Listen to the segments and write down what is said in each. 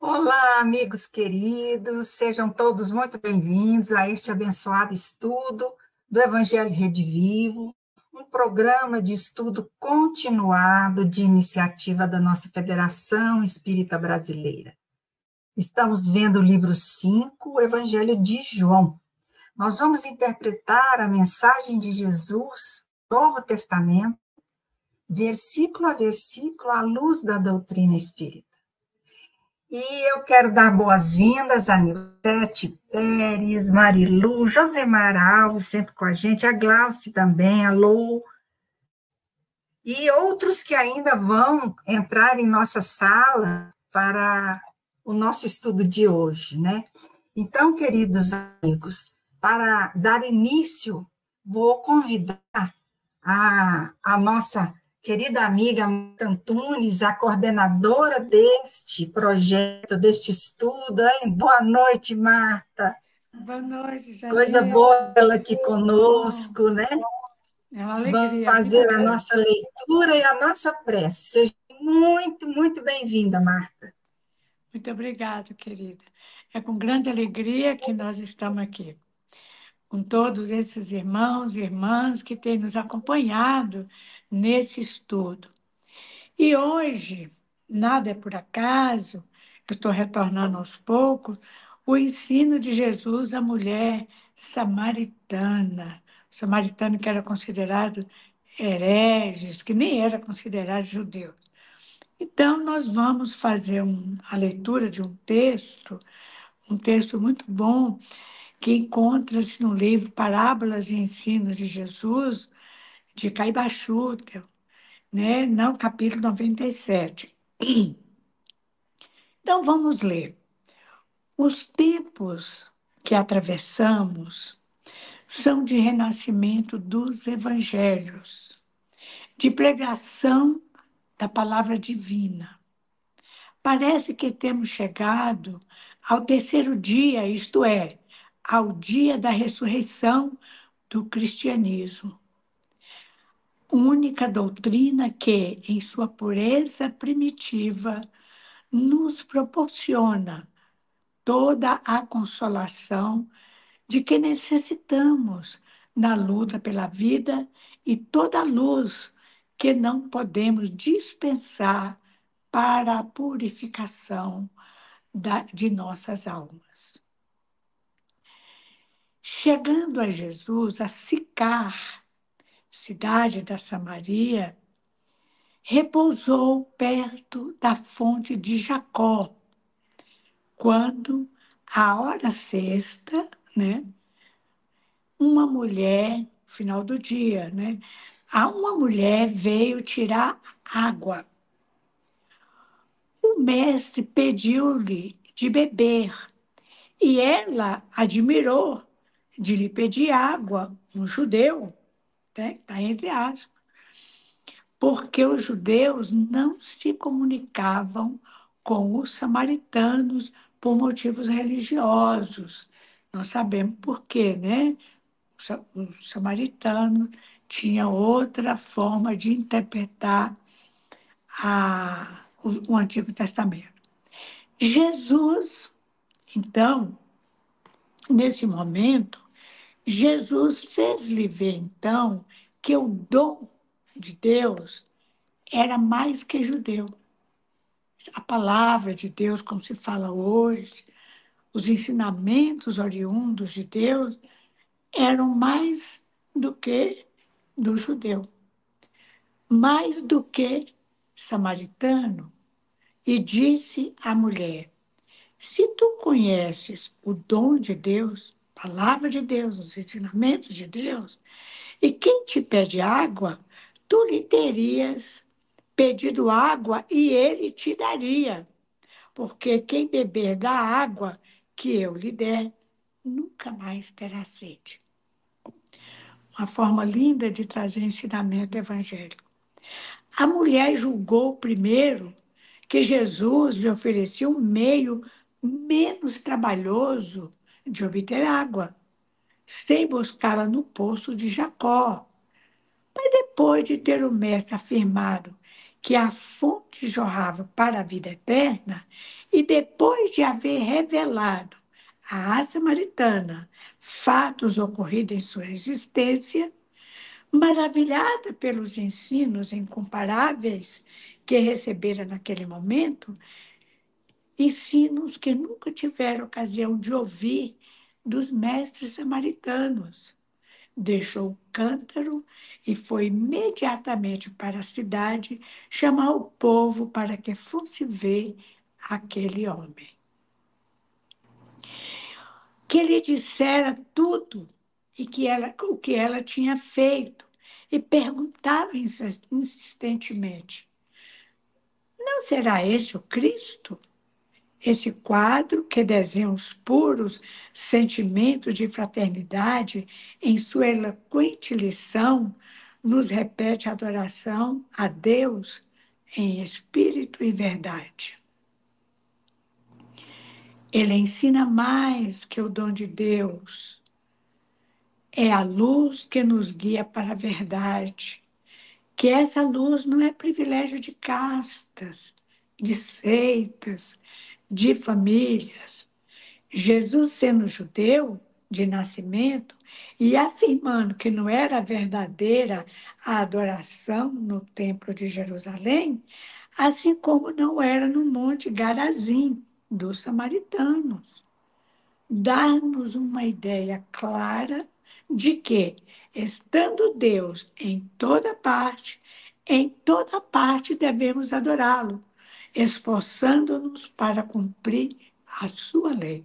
Olá, amigos queridos, sejam todos muito bem-vindos a este abençoado estudo do Evangelho Rede Vivo, um programa de estudo continuado de iniciativa da nossa Federação Espírita Brasileira. Estamos vendo o livro 5, o Evangelho de João. Nós vamos interpretar a mensagem de Jesus, Novo Testamento, versículo a versículo, à luz da doutrina espírita. E eu quero dar boas-vindas a Nilete Pérez, Marilu, Josemar Alves, sempre com a gente, a Glauce também, a Lou, e outros que ainda vão entrar em nossa sala para o nosso estudo de hoje, né? Então, queridos amigos, para dar início, vou convidar a nossa querida amiga Marta Antunes, a coordenadora deste projeto, deste estudo. Hein? Boa noite, Marta. Boa noite, Coisa Janine. boa ela aqui conosco, né? É uma Vamos alegria, muito fazer a bom. nossa leitura e a nossa prece. Seja muito, muito bem-vinda, Marta. Muito obrigada, querida. É com grande alegria que nós estamos aqui, com todos esses irmãos e irmãs que têm nos acompanhado nesse estudo. E hoje, nada é por acaso, eu estou retornando aos poucos, o ensino de Jesus à mulher samaritana. O samaritano que era considerado hereges, que nem era considerado judeu. Então, nós vamos fazer a leitura de um texto muito bom, que encontra-se no livro Parábolas e Ensinos de Jesus, de Caibachutel, né? No capítulo 97. Então, vamos ler. Os tempos que atravessamos são de renascimento dos evangelhos, de pregação da palavra divina. Parece que temos chegado ao terceiro dia, isto é, ao dia da ressurreição do cristianismo. Única doutrina que, em sua pureza primitiva, nos proporciona toda a consolação de que necessitamos na luta pela vida e toda a luz que não podemos dispensar para a purificação de nossas almas. Chegando a Jesus, a Sicar, cidade da Samaria, repousou perto da fonte de Jacó, quando, à hora sexta, né, uma mulher, final do dia, né, uma mulher veio tirar água. O mestre pediu-lhe de beber, e ela admirou de lhe pedir água, um judeu, né, está entre aspas, porque os judeus não se comunicavam com os samaritanos por motivos religiosos. Nós sabemos por quê, né? O samaritano tinha outra forma de interpretar o Antigo Testamento. Jesus, então, nesse momento, Jesus fez-lhe ver, então, que o dom de Deus era mais que judeu. A palavra de Deus, como se fala hoje, os ensinamentos oriundos de Deus eram mais do que do judeu, mais do que samaritano. E disse à mulher: se tu conheces o dom de Deus, a palavra de Deus, os ensinamentos de Deus, e quem te pede água, tu lhe terias pedido água e ele te daria, porque quem beber da água que eu lhe der, nunca mais terá sede. Uma forma linda de trazer ensinamento evangélico. A mulher julgou primeiro que Jesus lhe oferecia um meio menos trabalhoso de obter água, sem buscá-la no poço de Jacó. Mas depois de ter o mestre afirmado que a fonte jorrava para a vida eterna, e depois de haver revelado à samaritana fatos ocorridos em sua existência, maravilhada pelos ensinos incomparáveis que recebera naquele momento, ensinos que nunca tiveram ocasião de ouvir dos mestres samaritanos. Deixou o cântaro e foi imediatamente para a cidade chamar o povo para que fosse ver aquele homem. Que lhe dissera tudo e o que ela tinha feito, e perguntava insistentemente: não será esse o Cristo? Esse quadro, que desenha os puros sentimentos de fraternidade em sua eloquente lição, nos repete a adoração a Deus em espírito e verdade. Ele ensina mais que o dom de Deus. É a luz que nos guia para a verdade, que essa luz não é privilégio de castas, de seitas, de famílias. Jesus, sendo judeu de nascimento e afirmando que não era verdadeira a adoração no Templo de Jerusalém, assim como não era no Monte Garazim dos samaritanos, dá-nos uma ideia clara de que, estando Deus em toda parte devemos adorá-lo, esforçando-nos para cumprir a sua lei.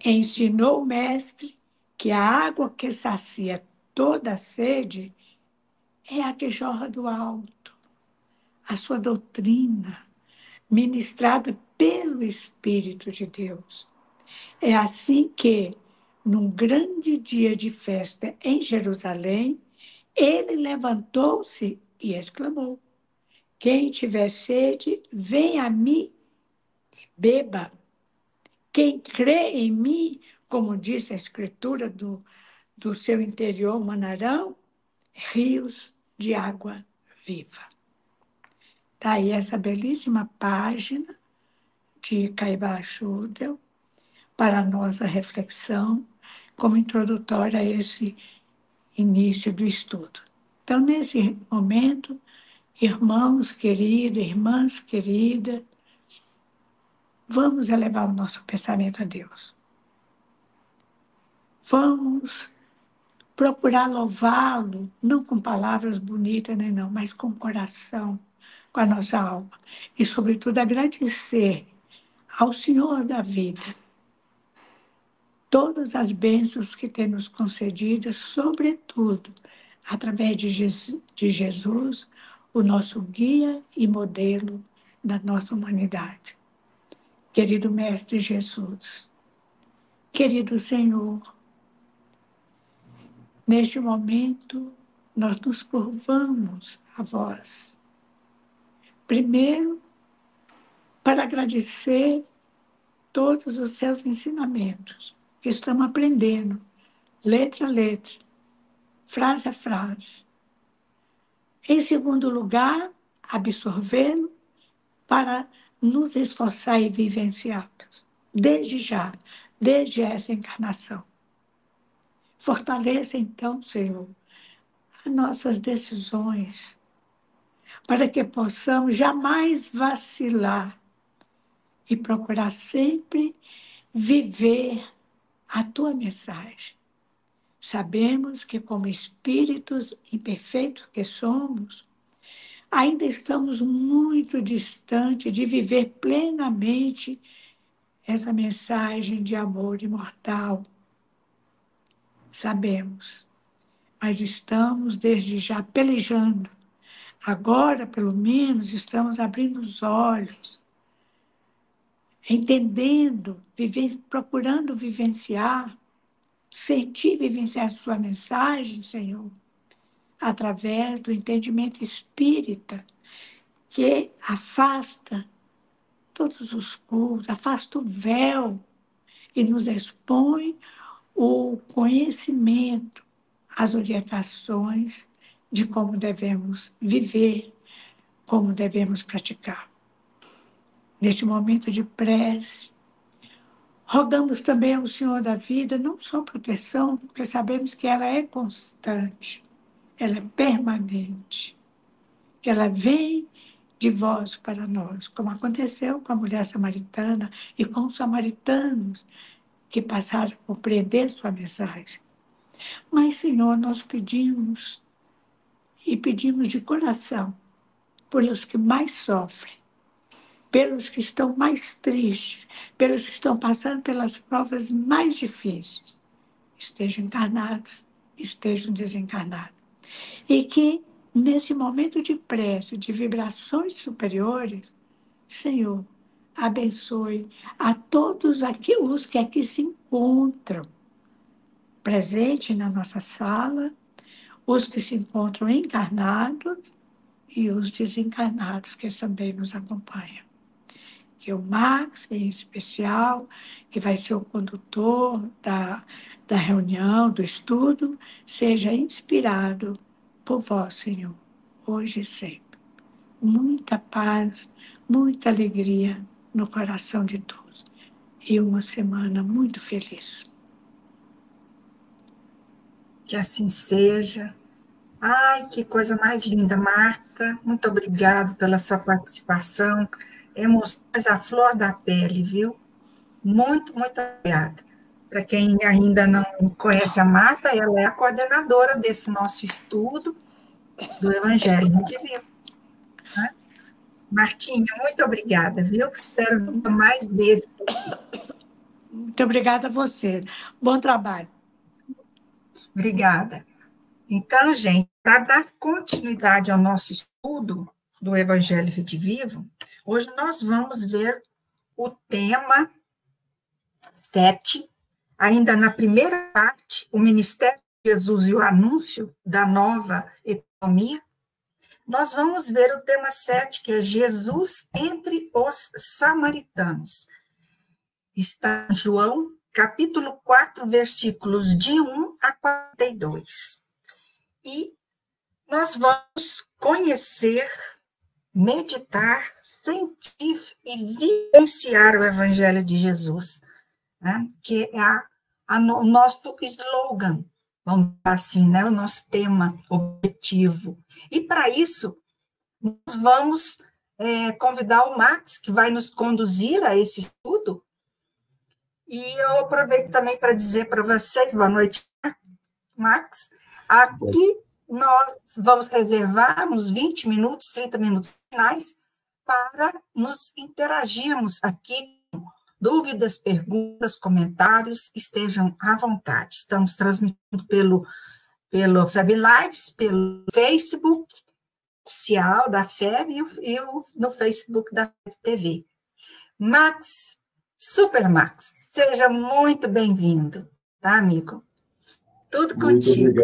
Ensinou o Mestre que a água que sacia toda a sede é a que jorra do alto, a sua doutrina, ministrada pelo Espírito de Deus. É assim que, num grande dia de festa em Jerusalém, ele levantou-se e exclamou: quem tiver sede, venha a mim e beba. Quem crê em mim, como diz a Escritura, do seu interior manarão rios de água viva. Está aí essa belíssima página de Caiba Schudel para a nossa reflexão, como introdutória a esse início do estudo. Então, nesse momento, irmãos queridos, irmãs queridas, vamos elevar o nosso pensamento a Deus. Vamos procurar louvá-lo, não com palavras bonitas nem não, mas com o coração, com a nossa alma. E, sobretudo, agradecer ao Senhor da vida todas as bênçãos que tem nos concedidas, sobretudo através de Jesus, o nosso guia e modelo da nossa humanidade. Querido Mestre Jesus, querido Senhor, neste momento nós nos curvamos a vós. Primeiro, para agradecer todos os seus ensinamentos que estamos aprendendo, letra a letra, frase a frase. Em segundo lugar, absorvê-lo para nos esforçar e vivenciá-los, desde já, desde essa encarnação. Fortaleça, então, Senhor, as nossas decisões, para que possamos jamais vacilar e procurar sempre viver a tua mensagem. Sabemos que, como espíritos imperfeitos que somos, ainda estamos muito distantes de viver plenamente essa mensagem de amor imortal. Sabemos, mas estamos desde já pelejando. Agora, pelo menos, estamos abrindo os olhos, entendendo, procurando vivenciar, sentir vivenciar a sua mensagem, Senhor, através do entendimento espírita, que afasta todos os cultos, afasta o véu e nos expõe o conhecimento, as orientações de como devemos viver, como devemos praticar. Neste momento de prece, rogamos também ao Senhor da vida, não só proteção, porque sabemos que ela é constante, ela é permanente, que ela vem de vós para nós, como aconteceu com a mulher samaritana e com os samaritanos que passaram a compreender sua mensagem. Mas, Senhor, nós pedimos, e pedimos de coração, pelos que mais sofrem, pelos que estão mais tristes, pelos que estão passando pelas provas mais difíceis, estejam encarnados, estejam desencarnados. E que, nesse momento de prece, de vibrações superiores, Senhor, abençoe a todos os que aqui se encontram, presentes na nossa sala, os que se encontram encarnados e os desencarnados que também nos acompanham. Que o Max, em especial, que vai ser o condutor da reunião, do estudo, seja inspirado por vós, Senhor, hoje e sempre. Muita paz, muita alegria no coração de todos. E uma semana muito feliz. Que assim seja. Ai, que coisa mais linda, Marta. Muito obrigado pela sua participação. Emoções à flor da pele, viu? Muito, muito obrigada. Para quem ainda não conhece a Marta, ela é a coordenadora desse nosso estudo do Evangelho Redivivo. Né? Martinha, muito obrigada, viu? Espero vir mais vezes aqui. Muito obrigada a você. Bom trabalho. Obrigada. Então, gente, para dar continuidade ao nosso estudo do Evangelho Redivivo, hoje nós vamos ver o tema 7, ainda na primeira parte, o ministério de Jesus e o anúncio da nova economia. Nós vamos ver o tema 7, que é Jesus entre os samaritanos. Está em João, capítulo 4, versículos de 1 a 42. E nós vamos conhecer, meditar, sentir e vivenciar o Evangelho de Jesus, né? Que é o nosso slogan, vamos dizer assim, né? O nosso tema objetivo. E para isso, nós vamos convidar o Max, que vai nos conduzir a esse estudo. E eu aproveito também para dizer para vocês, boa noite, Max. Aqui nós vamos reservar uns 20 minutos, 30 minutos finais para nos interagirmos aqui com dúvidas, perguntas, comentários, estejam à vontade. Estamos transmitindo pelo FEB Lives, pelo Facebook oficial da FEB e no Facebook da FEB TV. Max, Super Max, seja muito bem-vindo, tá, amigo? Tudo contigo.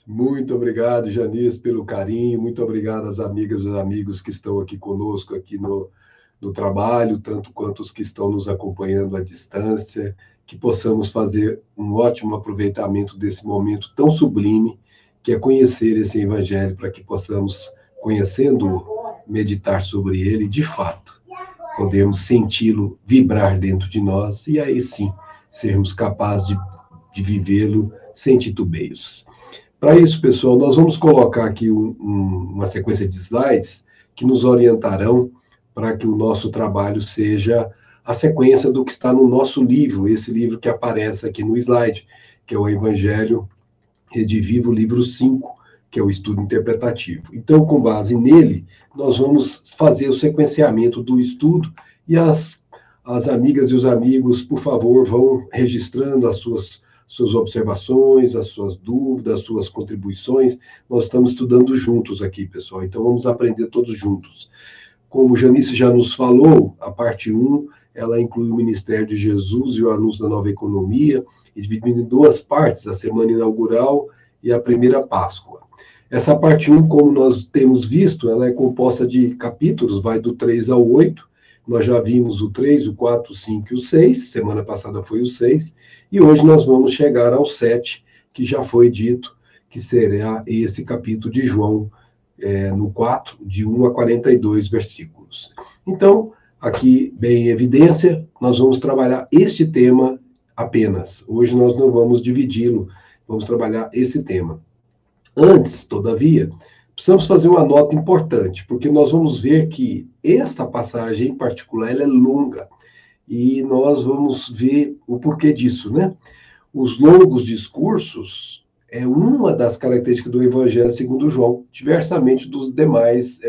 Muito obrigado, Janice, pelo carinho. Muito obrigado às amigas e amigos que estão aqui conosco, aqui no trabalho, tanto quanto os que estão nos acompanhando à distância, que possamos fazer um ótimo aproveitamento desse momento tão sublime, que é conhecer esse Evangelho, para que possamos, conhecendo, meditar sobre ele, de fato, podemos senti-lo vibrar dentro de nós, e aí sim, sermos capazes de vivê-lo sem titubeios. Para isso, pessoal, nós vamos colocar aqui uma sequência de slides que nos orientarão para que o nosso trabalho seja a sequência do que está no nosso livro, esse livro que aparece aqui no slide, que é o Evangelho Redivivo, livro 5, que é o estudo interpretativo. Então, com base nele, nós vamos fazer o sequenciamento do estudo e as amigas e os amigos, por favor, vão registrando as suas observações, as suas dúvidas, as suas contribuições. Nós estamos estudando juntos aqui, pessoal, então vamos aprender todos juntos. Como Janice já nos falou, a parte 1, ela inclui o Ministério de Jesus e o Anúncio da Nova Economia, e dividido em duas partes, a Semana Inaugural e a Primeira Páscoa. Essa parte 1, como nós temos visto, ela é composta de capítulos, vai do 3 ao 8, nós já vimos o 3, o 4, o 5 e o 6, semana passada foi o 6, e hoje nós vamos chegar ao 7, que já foi dito, que que será esse capítulo de João, no 4, de 1 a 42 versículos. Então, aqui, bem em evidência, nós vamos trabalhar este tema apenas. Hoje nós não vamos dividi-lo, vamos trabalhar esse tema. Antes, todavia, precisamos fazer uma nota importante, porque nós vamos ver que esta passagem em particular ela é longa, e nós vamos ver o porquê disso, né? Os longos discursos é uma das características do Evangelho segundo João, diversamente dos demais,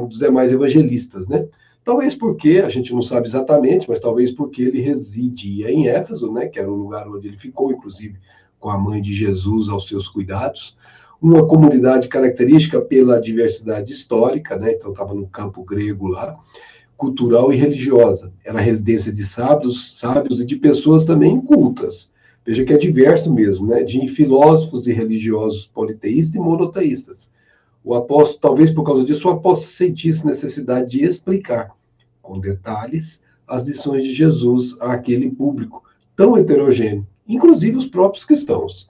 dos demais evangelistas, né? Talvez porque, a gente não sabe exatamente, mas talvez porque ele residia em Éfeso, né? Que era o lugar onde ele ficou, inclusive com a mãe de Jesus aos seus cuidados. Uma comunidade característica pela diversidade histórica, né? Então estava no campo grego lá, cultural e religiosa. Era residência de sábios e de pessoas também cultas. Veja que é diverso mesmo, né? De filósofos e religiosos politeístas e monoteístas. O apóstolo, talvez por causa disso, o apóstolo sentisse necessidade de explicar, com detalhes, as lições de Jesus àquele público tão heterogêneo, inclusive os próprios cristãos.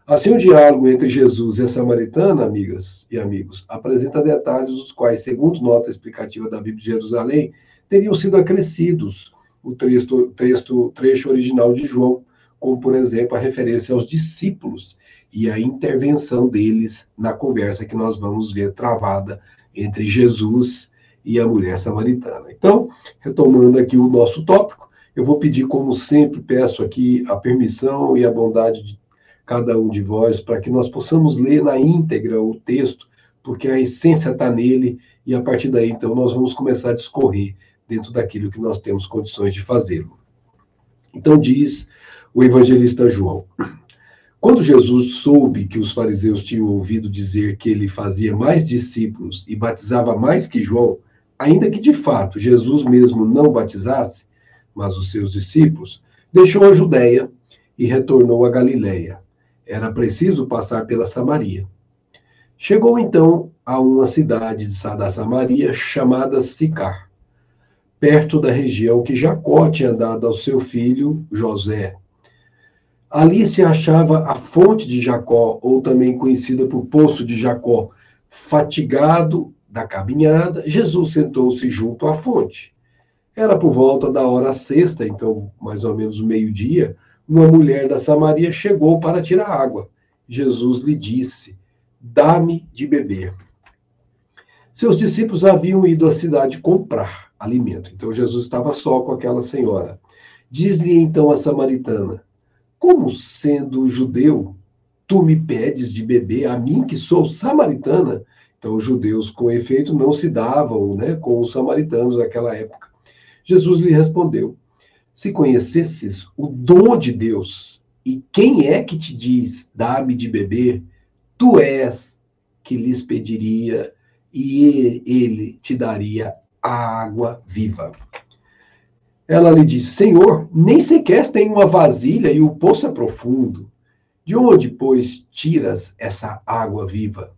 Assim, o diálogo entre Jesus e a samaritana, amigas e amigos, apresenta detalhes dos quais, segundo nota explicativa da Bíblia de Jerusalém, teriam sido acrescidos o trecho original de João, como, por exemplo, a referência aos discípulos e a intervenção deles na conversa que nós vamos ver travada entre Jesus e a mulher samaritana. Então, retomando aqui o nosso tópico, eu vou pedir, como sempre, peço aqui a permissão e a bondade de cada um de vós, para que nós possamos ler na íntegra o texto, porque a essência está nele, e a partir daí, então, nós vamos começar a discorrer dentro daquilo que nós temos condições de fazê-lo. Então, diz o evangelista João: quando Jesus soube que os fariseus tinham ouvido dizer que ele fazia mais discípulos e batizava mais que João, ainda que de fato Jesus mesmo não batizasse, mas os seus discípulos, deixou a Judéia e retornou a Galiléia. Era preciso passar pela Samaria. Chegou então a uma cidade da Samaria chamada Sicar, perto da região que Jacó tinha dado ao seu filho José. Ali se achava a fonte de Jacó, ou também conhecida por Poço de Jacó. Fatigado da caminhada, Jesus sentou-se junto à fonte. Era por volta da hora sexta, então mais ou menos meio-dia, uma mulher da Samaria chegou para tirar água. Jesus lhe disse: dá-me de beber. Seus discípulos haviam ido à cidade comprar alimento, então Jesus estava só com aquela senhora. Diz-lhe então a samaritana: como sendo judeu, tu me pedes de beber a mim que sou samaritana? Então os judeus, com efeito, não se davam, né, com os samaritanos naquela época. Jesus lhe respondeu: se conhecesses o dom de Deus, e quem é que te diz, dá-me de beber, tu és que lhes pediria, e ele te daria a água viva. Ela lhe disse: Senhor, nem sequer tem uma vasilha e o poço é profundo. De onde, pois, tiras essa água viva?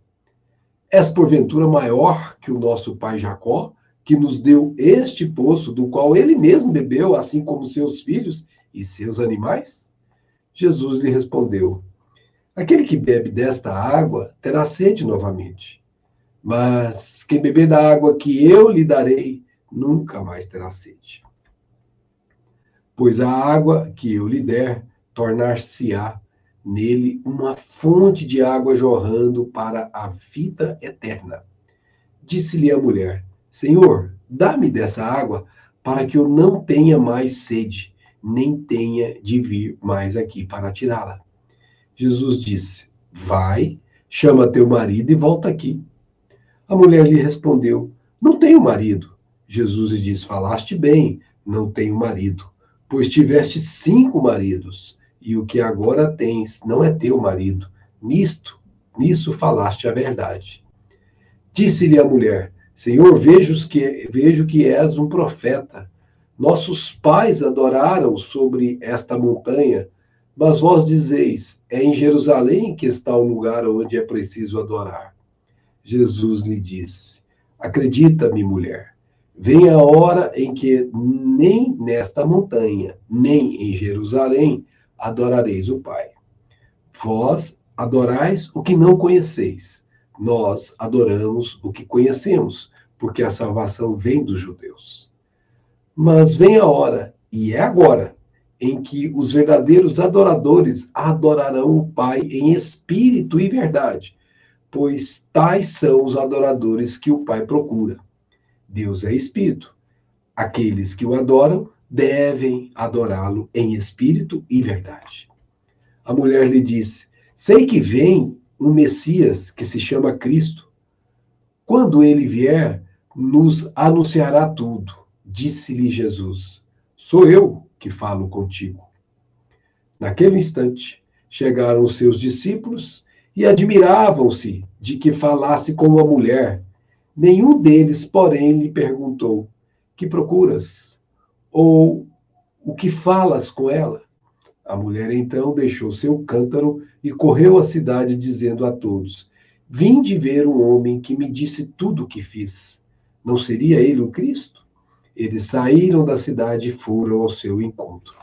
És porventura maior que o nosso pai Jacó, que nos deu este poço, do qual ele mesmo bebeu, assim como seus filhos e seus animais? Jesus lhe respondeu: aquele que bebe desta água terá sede novamente. Mas quem beber da água que eu lhe darei, nunca mais terá sede. Pois a água que eu lhe der, tornar-se-á nele uma fonte de água jorrando para a vida eterna. Disse-lhe a mulher: Senhor, dá-me dessa água, para que eu não tenha mais sede, nem tenha de vir mais aqui para tirá-la. Jesus disse: vai, chama teu marido e volta aqui. A mulher lhe respondeu: não tenho marido. Jesus lhe disse: falaste bem, não tenho marido, pois tiveste 5 maridos, e o que agora tens não é teu marido. Nisso falaste a verdade. Disse-lhe a mulher: Senhor, vejo que és um profeta. Nossos pais adoraram sobre esta montanha, mas vós dizeis: é em Jerusalém que está o lugar onde é preciso adorar. Jesus lhe disse: acredita-me, mulher, vem a hora em que nem nesta montanha, nem em Jerusalém, adorareis o Pai. Vós adorais o que não conheceis. Nós adoramos o que conhecemos, porque a salvação vem dos judeus. Mas vem a hora, e é agora, em que os verdadeiros adoradores adorarão o Pai em espírito e verdade, pois tais são os adoradores que o Pai procura. Deus é espírito. Aqueles que o adoram devem adorá-lo em espírito e verdade. A mulher lhe disse: sei que vem um Messias que se chama Cristo. Quando ele vier, nos anunciará tudo. Disse-lhe Jesus: sou eu que falo contigo. Naquele instante, chegaram os seus discípulos e admiravam-se de que falasse com uma mulher. Nenhum deles, porém, lhe perguntou: que procuras? Ou o que falas com ela? A mulher então deixou seu cântaro e correu à cidade, dizendo a todos: vinde ver um homem que me disse tudo o que fiz. Não seria ele o Cristo? Eles saíram da cidade e foram ao seu encontro.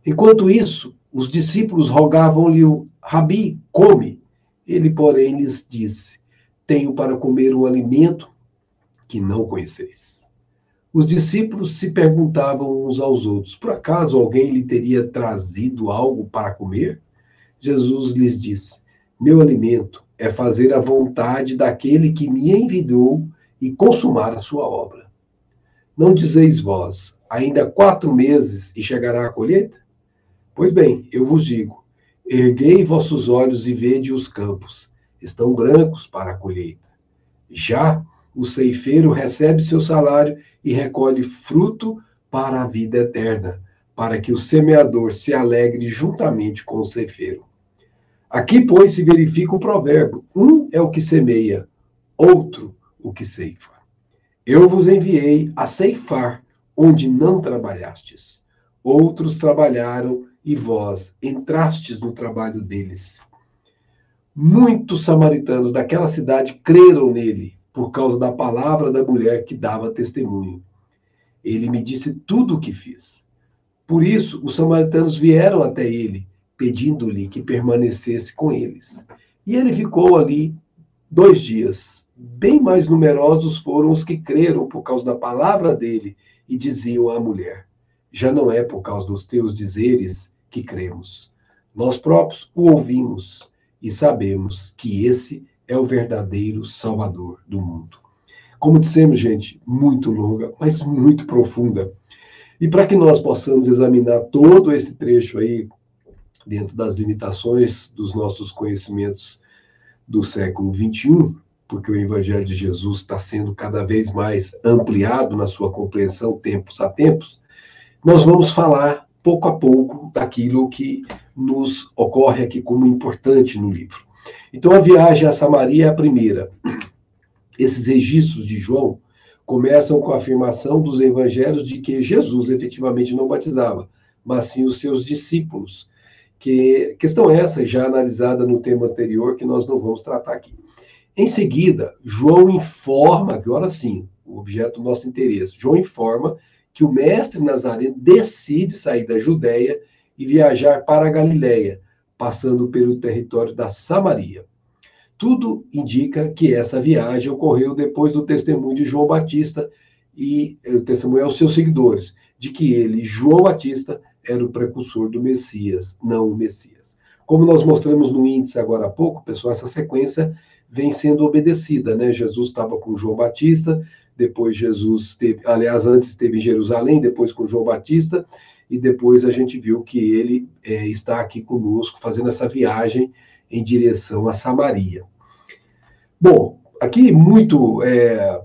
Enquanto isso, os discípulos rogavam-lhe: Rabi, come. Ele, porém, lhes disse: tenho para comer um alimento que não conheceis. Os discípulos se perguntavam uns aos outros: por acaso alguém lhe teria trazido algo para comer? Jesus lhes disse: meu alimento é fazer a vontade daquele que me enviou e consumar a sua obra. Não dizeis vós: ainda 4 meses e chegará a colheita? Pois bem, eu vos digo: erguei vossos olhos e vede os campos, estão brancos para a colheita. Já o ceifeiro recebe seu salário e recolhe fruto para a vida eterna, para que o semeador se alegre juntamente com o ceifeiro. Aqui, pois, se verifica o provérbio: um é o que semeia, outro o que ceifa. Eu vos enviei a ceifar onde não trabalhastes. Outros trabalharam e vós entrastes no trabalho deles. Muitos samaritanos daquela cidade creram nele, por causa da palavra da mulher que dava testemunho. Ele me disse tudo o que fiz. Por isso, os samaritanos vieram até ele, pedindo-lhe que permanecesse com eles. E ele ficou ali 2 dias. Bem mais numerosos foram os que creram por causa da palavra dele e diziam à mulher: já não é por causa dos teus dizeres que cremos. Nós próprios o ouvimos e sabemos que esse é o verdadeiro Salvador do mundo. Como dissemos, gente, muito longa, mas muito profunda. E para que nós possamos examinar todo esse trecho aí, dentro das limitações dos nossos conhecimentos do século XXI, porque o Evangelho de Jesus está sendo cada vez mais ampliado na sua compreensão, tempos a tempos, nós vamos falar pouco a pouco daquilo que nos ocorre aqui como importante no livro. Então, a viagem a Samaria é a primeira. Esses registros de João começam com a afirmação dos evangelhos de que Jesus efetivamente não batizava, mas sim os seus discípulos. Que questão essa já analisada no tema anterior, que nós não vamos tratar aqui. Em seguida, João informa, agora sim, o objeto do nosso interesse, João informa que o mestre Nazareno decide sair da Judéia e viajar para a Galiléia, passando pelo território da Samaria. Tudo indica que essa viagem ocorreu depois do testemunho de João Batista, e o testemunho aos seus seguidores, de que ele, João Batista, era o precursor do Messias, não o Messias. Como nós mostramos no índice agora há pouco, pessoal, essa sequência vem sendo obedecida, né? Jesus estava com João Batista, depois Jesus esteve, aliás, antes esteve em Jerusalém, depois com João Batista, e depois a gente viu que ele está aqui conosco, fazendo essa viagem em direção a Samaria. Bom, aqui muito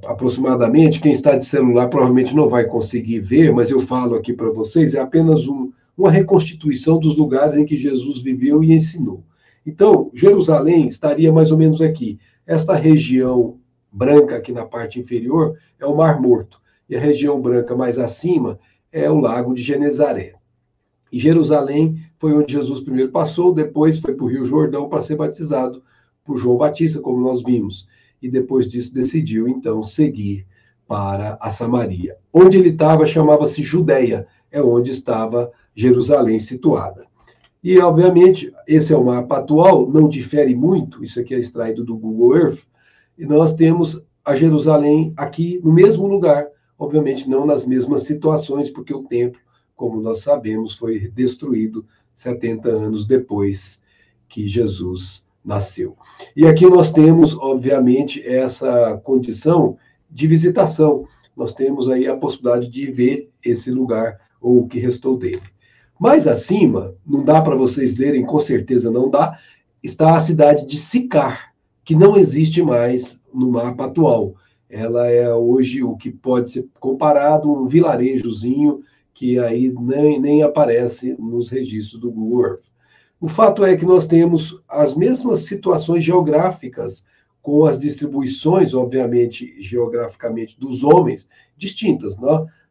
aproximadamente, quem está de celular provavelmente não vai conseguir ver, mas eu falo aqui para vocês, é apenas uma reconstituição dos lugares em que Jesus viveu e ensinou. Então, Jerusalém estaria mais ou menos aqui. Esta região branca aqui na parte inferior é o Mar Morto, e a região branca mais acima é o Lago de Genezaré. E Jerusalém foi onde Jesus primeiro passou, depois foi para o Rio Jordão para ser batizado por João Batista, como nós vimos. E depois disso decidiu, então, seguir para a Samaria. Onde ele estava chamava-se Judeia, é onde estava Jerusalém situada. E, obviamente, esse é o mapa atual, não difere muito, isso aqui é extraído do Google Earth, e nós temos a Jerusalém aqui no mesmo lugar, obviamente não nas mesmas situações, porque o templo, como nós sabemos, foi destruído 70 anos depois que Jesus nasceu. E aqui nós temos, obviamente, essa condição de visitação. Nós temos aí a possibilidade de ver esse lugar, ou o que restou dele. Mais acima, não dá para vocês lerem, com certeza não dá, está a cidade de Sicar, que não existe mais no mapa atual. Ela é hoje o que pode ser comparado a um vilarejozinho que aí nem aparece nos registros do Google Earth. O fato é que nós temos as mesmas situações geográficas, com as distribuições, obviamente, geograficamente, dos homens, distintas.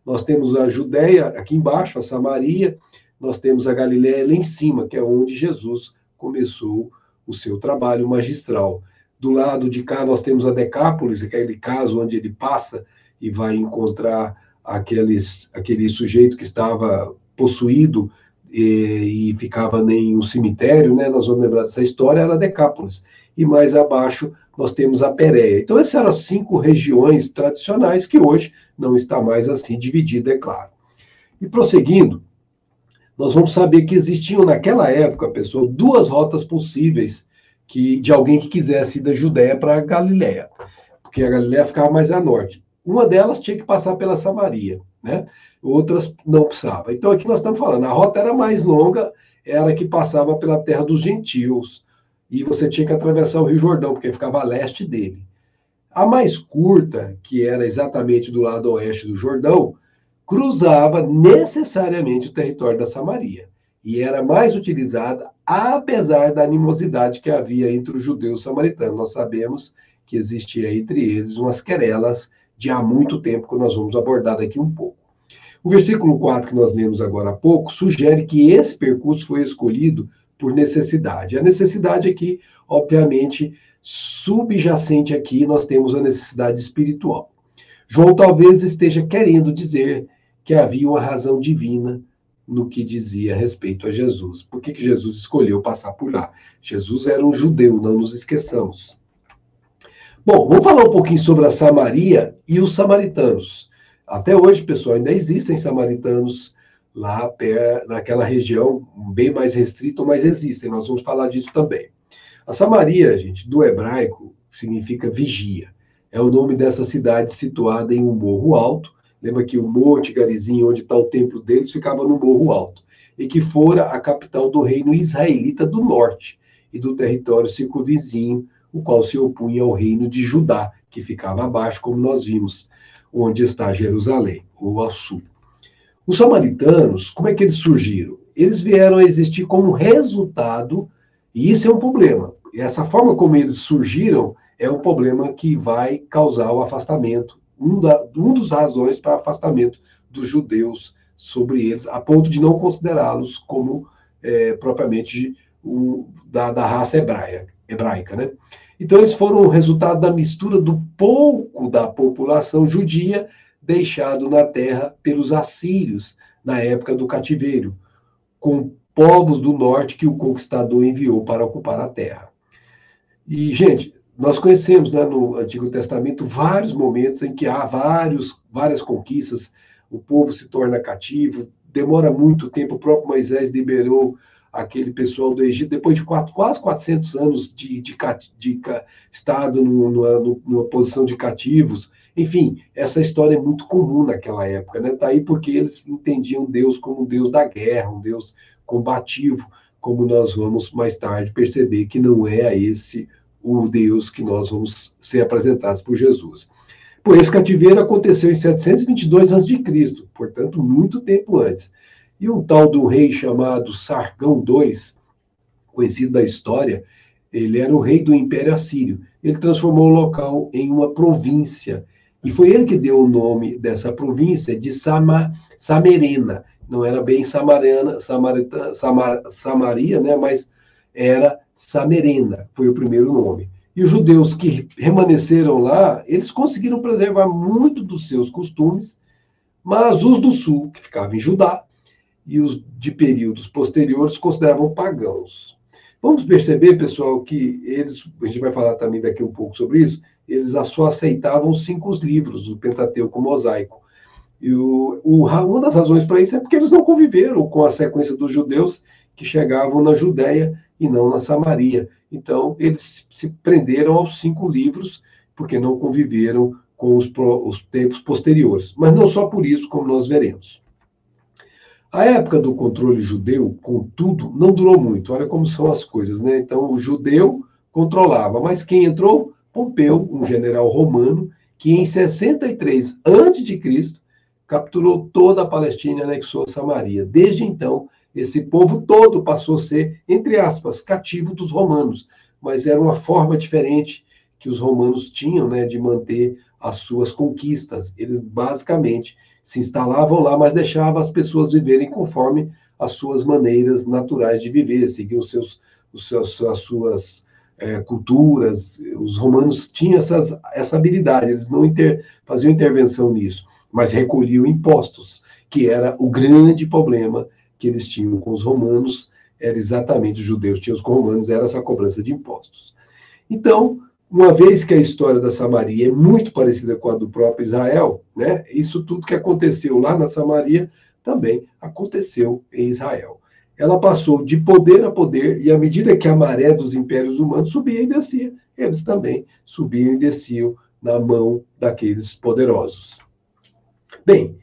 Nós temos a Judéia aqui embaixo, a Samaria, nós temos a Galiléia lá em cima, que é onde Jesus começou o seu trabalho magistral. Do lado de cá, nós temos a Decápolis, aquele caso onde ele passa e vai encontrar aquele sujeito que estava possuído e ficava em um cemitério, né? Nós vamos lembrar dessa história, era Decápolis. E mais abaixo, nós temos a Pérea. Então, essas eram as 5 regiões tradicionais, que hoje não está mais assim dividida, é claro. E prosseguindo, nós vamos saber que existiam naquela época, pessoal, 2 rotas possíveis de alguém que quisesse ir da Judéia para a Galiléia, porque a Galiléia ficava mais a norte. Uma delas tinha que passar pela Samaria, né? Outras não precisava. Então aqui nós estamos falando, a rota era mais longa, era a que passava pela terra dos gentios, e você tinha que atravessar o Rio Jordão, porque ficava a leste dele. A mais curta, que era exatamente do lado oeste do Jordão, cruzava necessariamente o território da Samaria. E era mais utilizada, apesar da animosidade que havia entre os judeus e os samaritanos. Nós sabemos que existia entre eles umas querelas de há muito tempo, que nós vamos abordar daqui um pouco. O versículo 4, que nós lemos agora há pouco, sugere que esse percurso foi escolhido por necessidade. A necessidade aqui, obviamente, subjacente aqui, nós temos a necessidade espiritual. João talvez esteja querendo dizer que havia uma razão divina no que dizia a respeito a Jesus. Por que Jesus escolheu passar por lá? Jesus era um judeu, não nos esqueçamos. Bom, vamos falar um pouquinho sobre a Samaria e os samaritanos. Até hoje, pessoal, ainda existem samaritanos lá naquela região, bem mais restrita, mas existem. Nós vamos falar disso também. A Samaria, gente, do hebraico, significa vigia. É o nome dessa cidade situada em um morro alto. Lembra que o Monte Garizinho, onde está o templo deles, ficava no morro alto. E que fora a capital do reino israelita do norte e do território circunvizinho, o qual se opunha ao reino de Judá, que ficava abaixo, como nós vimos, onde está Jerusalém, ou ao sul. Os samaritanos, como é que eles surgiram? Eles vieram a existir como resultado, e isso é um problema. E essa forma como eles surgiram é um problema que vai causar o afastamento, um dos razões para o afastamento dos judeus sobre eles, a ponto de não considerá-los como propriamente da raça hebraica, né? Então, eles foram o resultado da mistura do pouco da população judia deixado na terra pelos assírios na época do cativeiro, com povos do norte que o conquistador enviou para ocupar a terra. E, gente, nós conhecemos, né, no Antigo Testamento vários momentos em que há várias conquistas, o povo se torna cativo, demora muito tempo, o próprio Moisés liberou aquele pessoal do Egito, depois de quase 400 anos de estado numa posição de cativos. Enfim, essa história é muito comum naquela época, né? Daí porque eles entendiam Deus como um Deus da guerra, um Deus combativo, como nós vamos mais tarde perceber que não é esse o Deus que nós vamos ser apresentados por Jesus. Por esse cativeiro aconteceu em 722 a.C., portanto, muito tempo antes. E um tal do rei chamado Sargão II, conhecido da história, ele era o rei do Império Assírio. Ele transformou o local em uma província. E foi ele que deu o nome dessa província de Samerena. Não era bem Samaria, né? Mas era Samerena, foi o primeiro nome. E os judeus que permaneceram lá, eles conseguiram preservar muito dos seus costumes, mas os do sul, que ficavam em Judá, e os de períodos posteriores consideravam pagãos. Vamos perceber, pessoal, que eles, a gente vai falar também daqui um pouco sobre isso, eles só aceitavam 5 livros do Pentateuco mosaico. E uma das razões para isso é porque eles não conviveram com a sequência dos judeus que chegavam na Judéia e não na Samaria. Então, eles se prenderam aos 5 livros, porque não conviveram com os tempos posteriores. Mas não só por isso, como nós veremos. A época do controle judeu, contudo, não durou muito. Olha como são as coisas, né? Então, o judeu controlava, mas quem entrou? Pompeu, um general romano, que em 63 a.C. capturou toda a Palestina e anexou Samaria. Desde então, esse povo todo passou a ser, entre aspas, cativo dos romanos, mas era uma forma diferente que os romanos tinham, né, de manter as suas conquistas. Eles basicamente se instalavam lá, mas deixavam as pessoas viverem conforme as suas maneiras naturais de viver, seguiam as suas culturas. Os romanos tinham essa habilidade, eles não faziam intervenção nisso, mas recolhiam impostos, que era o grande problema que eles tinham com os romanos, era exatamente os judeus tinham com os romanos, era essa cobrança de impostos. Então, uma vez que a história da Samaria é muito parecida com a do próprio Israel, né, isso tudo que aconteceu lá na Samaria também aconteceu em Israel. Ela passou de poder a poder, e à medida que a maré dos impérios humanos subia e descia, eles também subiam e desciam na mão daqueles poderosos. Bem,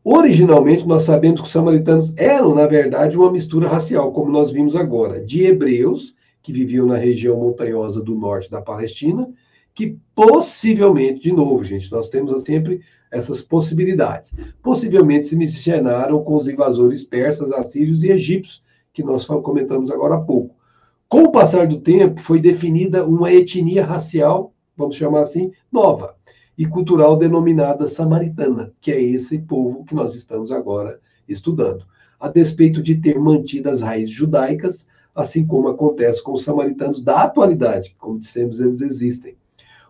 originalmente nós sabemos que os samaritanos eram, na verdade, uma mistura racial, como nós vimos agora, de hebreus, que viviam na região montanhosa do norte da Palestina, que possivelmente, de novo, gente, nós temos sempre essas possibilidades, possivelmente se miscigenaram com os invasores persas, assírios e egípcios, que nós comentamos agora há pouco. Com o passar do tempo, foi definida uma etnia racial, vamos chamar assim, nova, e cultural denominada samaritana, que é esse povo que nós estamos agora estudando. A despeito de ter mantido as raízes judaicas, assim como acontece com os samaritanos da atualidade, como dissemos, eles existem.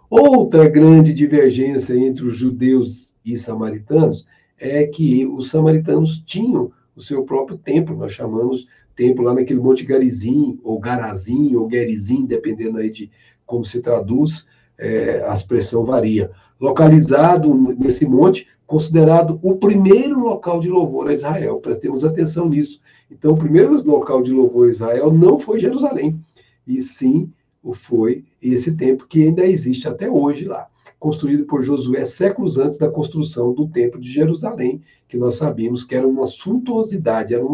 Outra grande divergência entre os judeus e samaritanos é que os samaritanos tinham o seu próprio templo, nós chamamos templo lá naquele Monte Garizim, ou Garazim, ou Gerizim, dependendo aí de como se traduz, a expressão varia. Localizado nesse monte, considerado o primeiro local de louvor a Israel. Prestemos atenção nisso. Então, o primeiro local de louvor a Israel não foi Jerusalém, e sim foi esse templo que ainda existe até hoje lá, construído por Josué séculos antes da construção do templo de Jerusalém, que nós sabíamos que era uma suntuosidade, era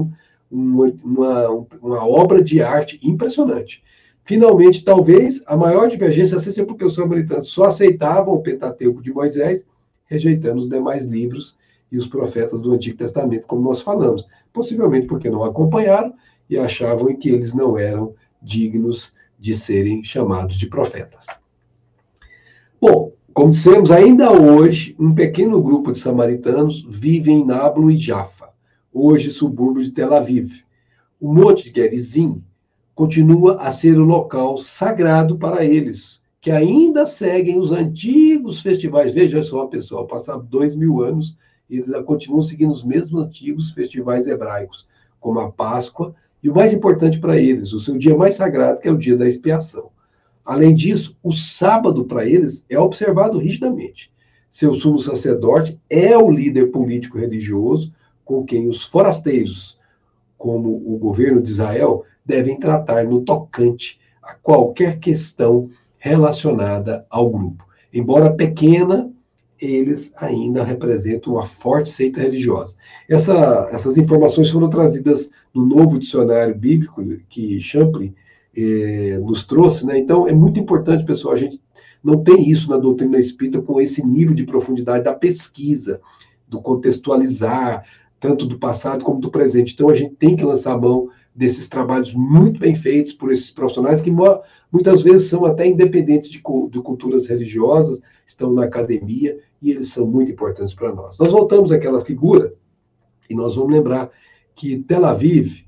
uma obra de arte impressionante. Finalmente, talvez, a maior divergência seja porque os samaritanos só aceitavam o Pentateuco de Moisés, rejeitando os demais livros e os profetas do Antigo Testamento, como nós falamos. Possivelmente porque não acompanharam e achavam que eles não eram dignos de serem chamados de profetas. Bom, como dissemos, ainda hoje, um pequeno grupo de samaritanos vive em Nábulo e Jafa, hoje subúrbio de Tel Aviv. O Monte de Gerizim continua a ser o local sagrado para eles, que ainda seguem os antigos festivais. Veja só, pessoal, passaram 2000 anos e eles continuam seguindo os mesmos antigos festivais hebraicos, como a Páscoa, e o mais importante para eles, o seu dia mais sagrado, que é o dia da expiação. Além disso, o sábado para eles é observado rigidamente. Seu sumo sacerdote é o líder político religioso com quem os forasteiros, como o governo de Israel, devem tratar no tocante a qualquer questão relacionada ao grupo. Embora pequena, eles ainda representam uma forte seita religiosa. Essas informações foram trazidas no novo dicionário bíblico que Champlin nos trouxe, né? Então, é muito importante, pessoal, a gente não tem isso na doutrina espírita com esse nível de profundidade da pesquisa, do contextualizar, tanto do passado como do presente. Então, a gente tem que lançar a mão desses trabalhos muito bem feitos por esses profissionais que muitas vezes são até independentes de culturas religiosas, estão na academia e eles são muito importantes para nós. Nós voltamos àquela figura e nós vamos lembrar que Tel Aviv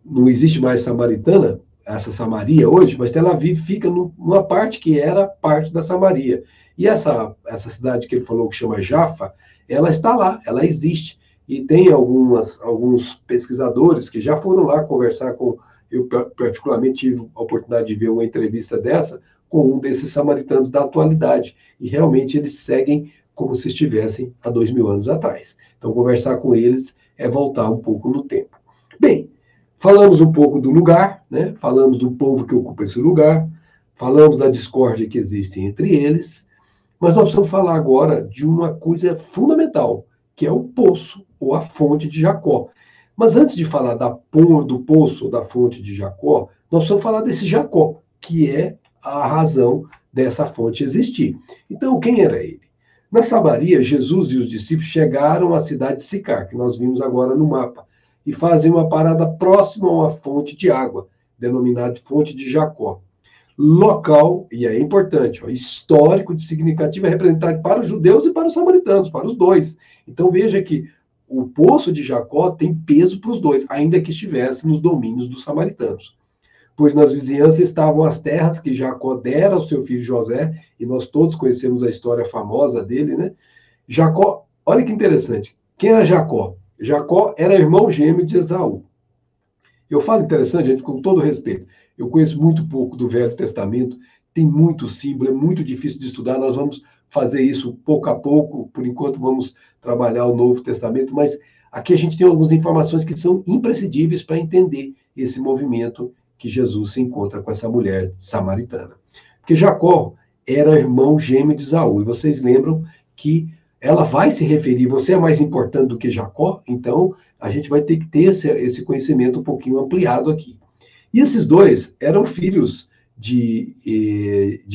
não existe mais Samaritana, essa Samaria hoje, mas Tel Aviv fica numa parte que era parte da Samaria. E essa cidade que ele falou que chama Jafa, ela está lá, ela existe. e tem alguns pesquisadores que já foram lá conversar com... Eu, particularmente, tive a oportunidade de ver uma entrevista dessa com um desses samaritanos da atualidade, e realmente eles seguem como se estivessem há 2000 anos atrás. Então, conversar com eles é voltar um pouco no tempo. Bem, falamos um pouco do lugar, né? Falamos do povo que ocupa esse lugar, falamos da discórdia que existe entre eles, mas nós precisamos falar agora de uma coisa fundamental, que é o poço, ou a fonte de Jacó. Mas antes de falar do poço, ou da fonte de Jacó, nós precisamos falar desse Jacó, que é a razão dessa fonte existir. Então, quem era ele? Na Samaria, Jesus e os discípulos chegaram à cidade de Sicar, que nós vimos agora no mapa, e fazem uma parada próxima a uma fonte de água, denominada fonte de Jacó. Local, e é importante, histórico de significativo, é representado para os judeus e para os samaritanos, para os dois. Então veja que o poço de Jacó tem peso para os dois, ainda que estivesse nos domínios dos samaritanos. Pois nas vizinhanças estavam as terras que Jacó dera ao seu filho José, e nós todos conhecemos a história famosa dele, né? Jacó, olha que interessante, quem era Jacó? Jacó era irmão gêmeo de Esaú. Eu falo interessante, gente, com todo respeito. Eu conheço muito pouco do Velho Testamento, tem muito símbolo, é muito difícil de estudar. Nós vamos fazer isso pouco a pouco, por enquanto vamos trabalhar o Novo Testamento, mas aqui a gente tem algumas informações que são imprescindíveis para entender esse movimento que Jesus se encontra com essa mulher samaritana. Porque Jacó era irmão gêmeo de Esaú, e vocês lembram que ela vai se referir, você é mais importante do que Jacó? Então, a gente vai ter que ter esse conhecimento um pouquinho ampliado aqui. E esses dois eram filhos de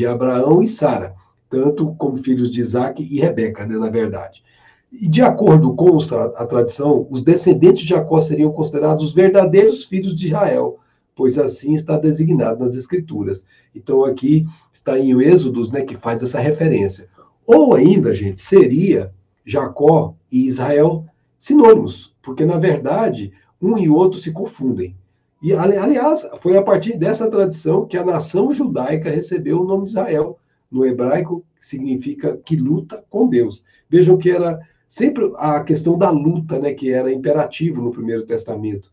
Abraão e Sara, tanto como filhos de Isaac e Rebeca, né, na verdade. E de acordo com a tradição, os descendentes de Jacó seriam considerados os verdadeiros filhos de Israel, pois assim está designado nas Escrituras. Então aqui está em Êxodos, né, que faz essa referência. Ou ainda, gente, seria Jacó e Israel sinônimos, porque na verdade um e outro se confundem. E, aliás, foi a partir dessa tradição que a nação judaica recebeu o nome de Israel. No hebraico, significa que luta com Deus. Vejam que era sempre a questão da luta, né, que era imperativo no Primeiro Testamento.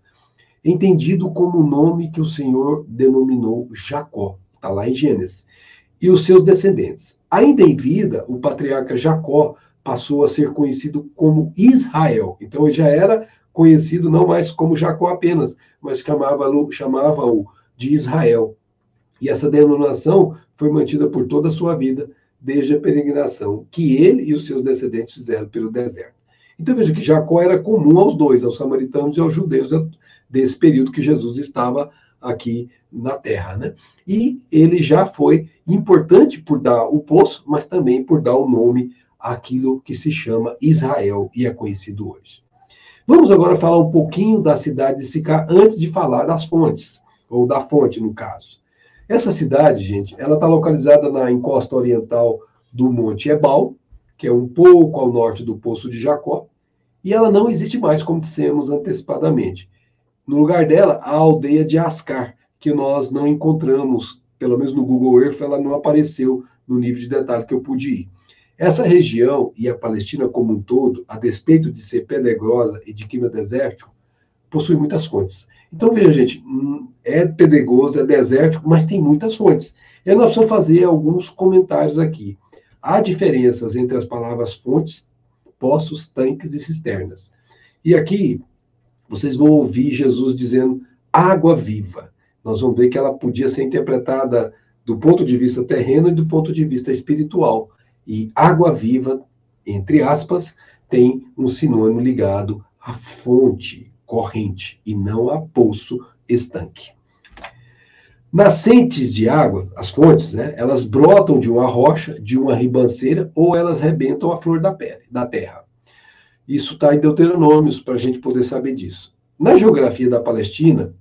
Entendido como o nome que o Senhor denominou Jacó. Está lá em Gênesis. E os seus descendentes. Ainda em vida, o patriarca Jacó passou a ser conhecido como Israel. Então, ele já era conhecido não mais como Jacó apenas, mas chamava-o de Israel. E essa denominação foi mantida por toda a sua vida, desde a peregrinação que ele e os seus descendentes fizeram pelo deserto. Então veja que Jacó era comum aos dois, aos samaritanos e aos judeus desse período que Jesus estava aqui na terra, né? E ele já foi importante por dar o poço, mas também por dar o nome àquilo que se chama Israel e é conhecido hoje. Vamos agora falar um pouquinho da cidade de Sicar antes de falar das fontes, ou da fonte, no caso. Essa cidade, gente, ela está localizada na encosta oriental do Monte Ebal, que é um pouco ao norte do Poço de Jacó, e ela não existe mais, como dissemos antecipadamente. No lugar dela, a aldeia de Ascar, que nós não encontramos, pelo menos no Google Earth, ela não apareceu no nível de detalhe que eu pude ir. Essa região, e a Palestina como um todo, a despeito de ser pedregosa e de clima desértico, possui muitas fontes. Então, veja, gente, é pedregoso, é desértico, mas tem muitas fontes. E aí nós precisamos fazer alguns comentários aqui. Há diferenças entre as palavras fontes, poços, tanques e cisternas. E aqui, vocês vão ouvir Jesus dizendo água viva. Nós vamos ver que ela podia ser interpretada do ponto de vista terreno e do ponto de vista espiritual. E água viva, entre aspas, tem um sinônimo ligado à fonte, corrente, e não a poço, estanque. Nascentes de água, as fontes, né, elas brotam de uma rocha, de uma ribanceira, ou elas rebentam a flor da terra. Isso está em Deuteronômios, para a gente poder saber disso. Na geografia da Palestina,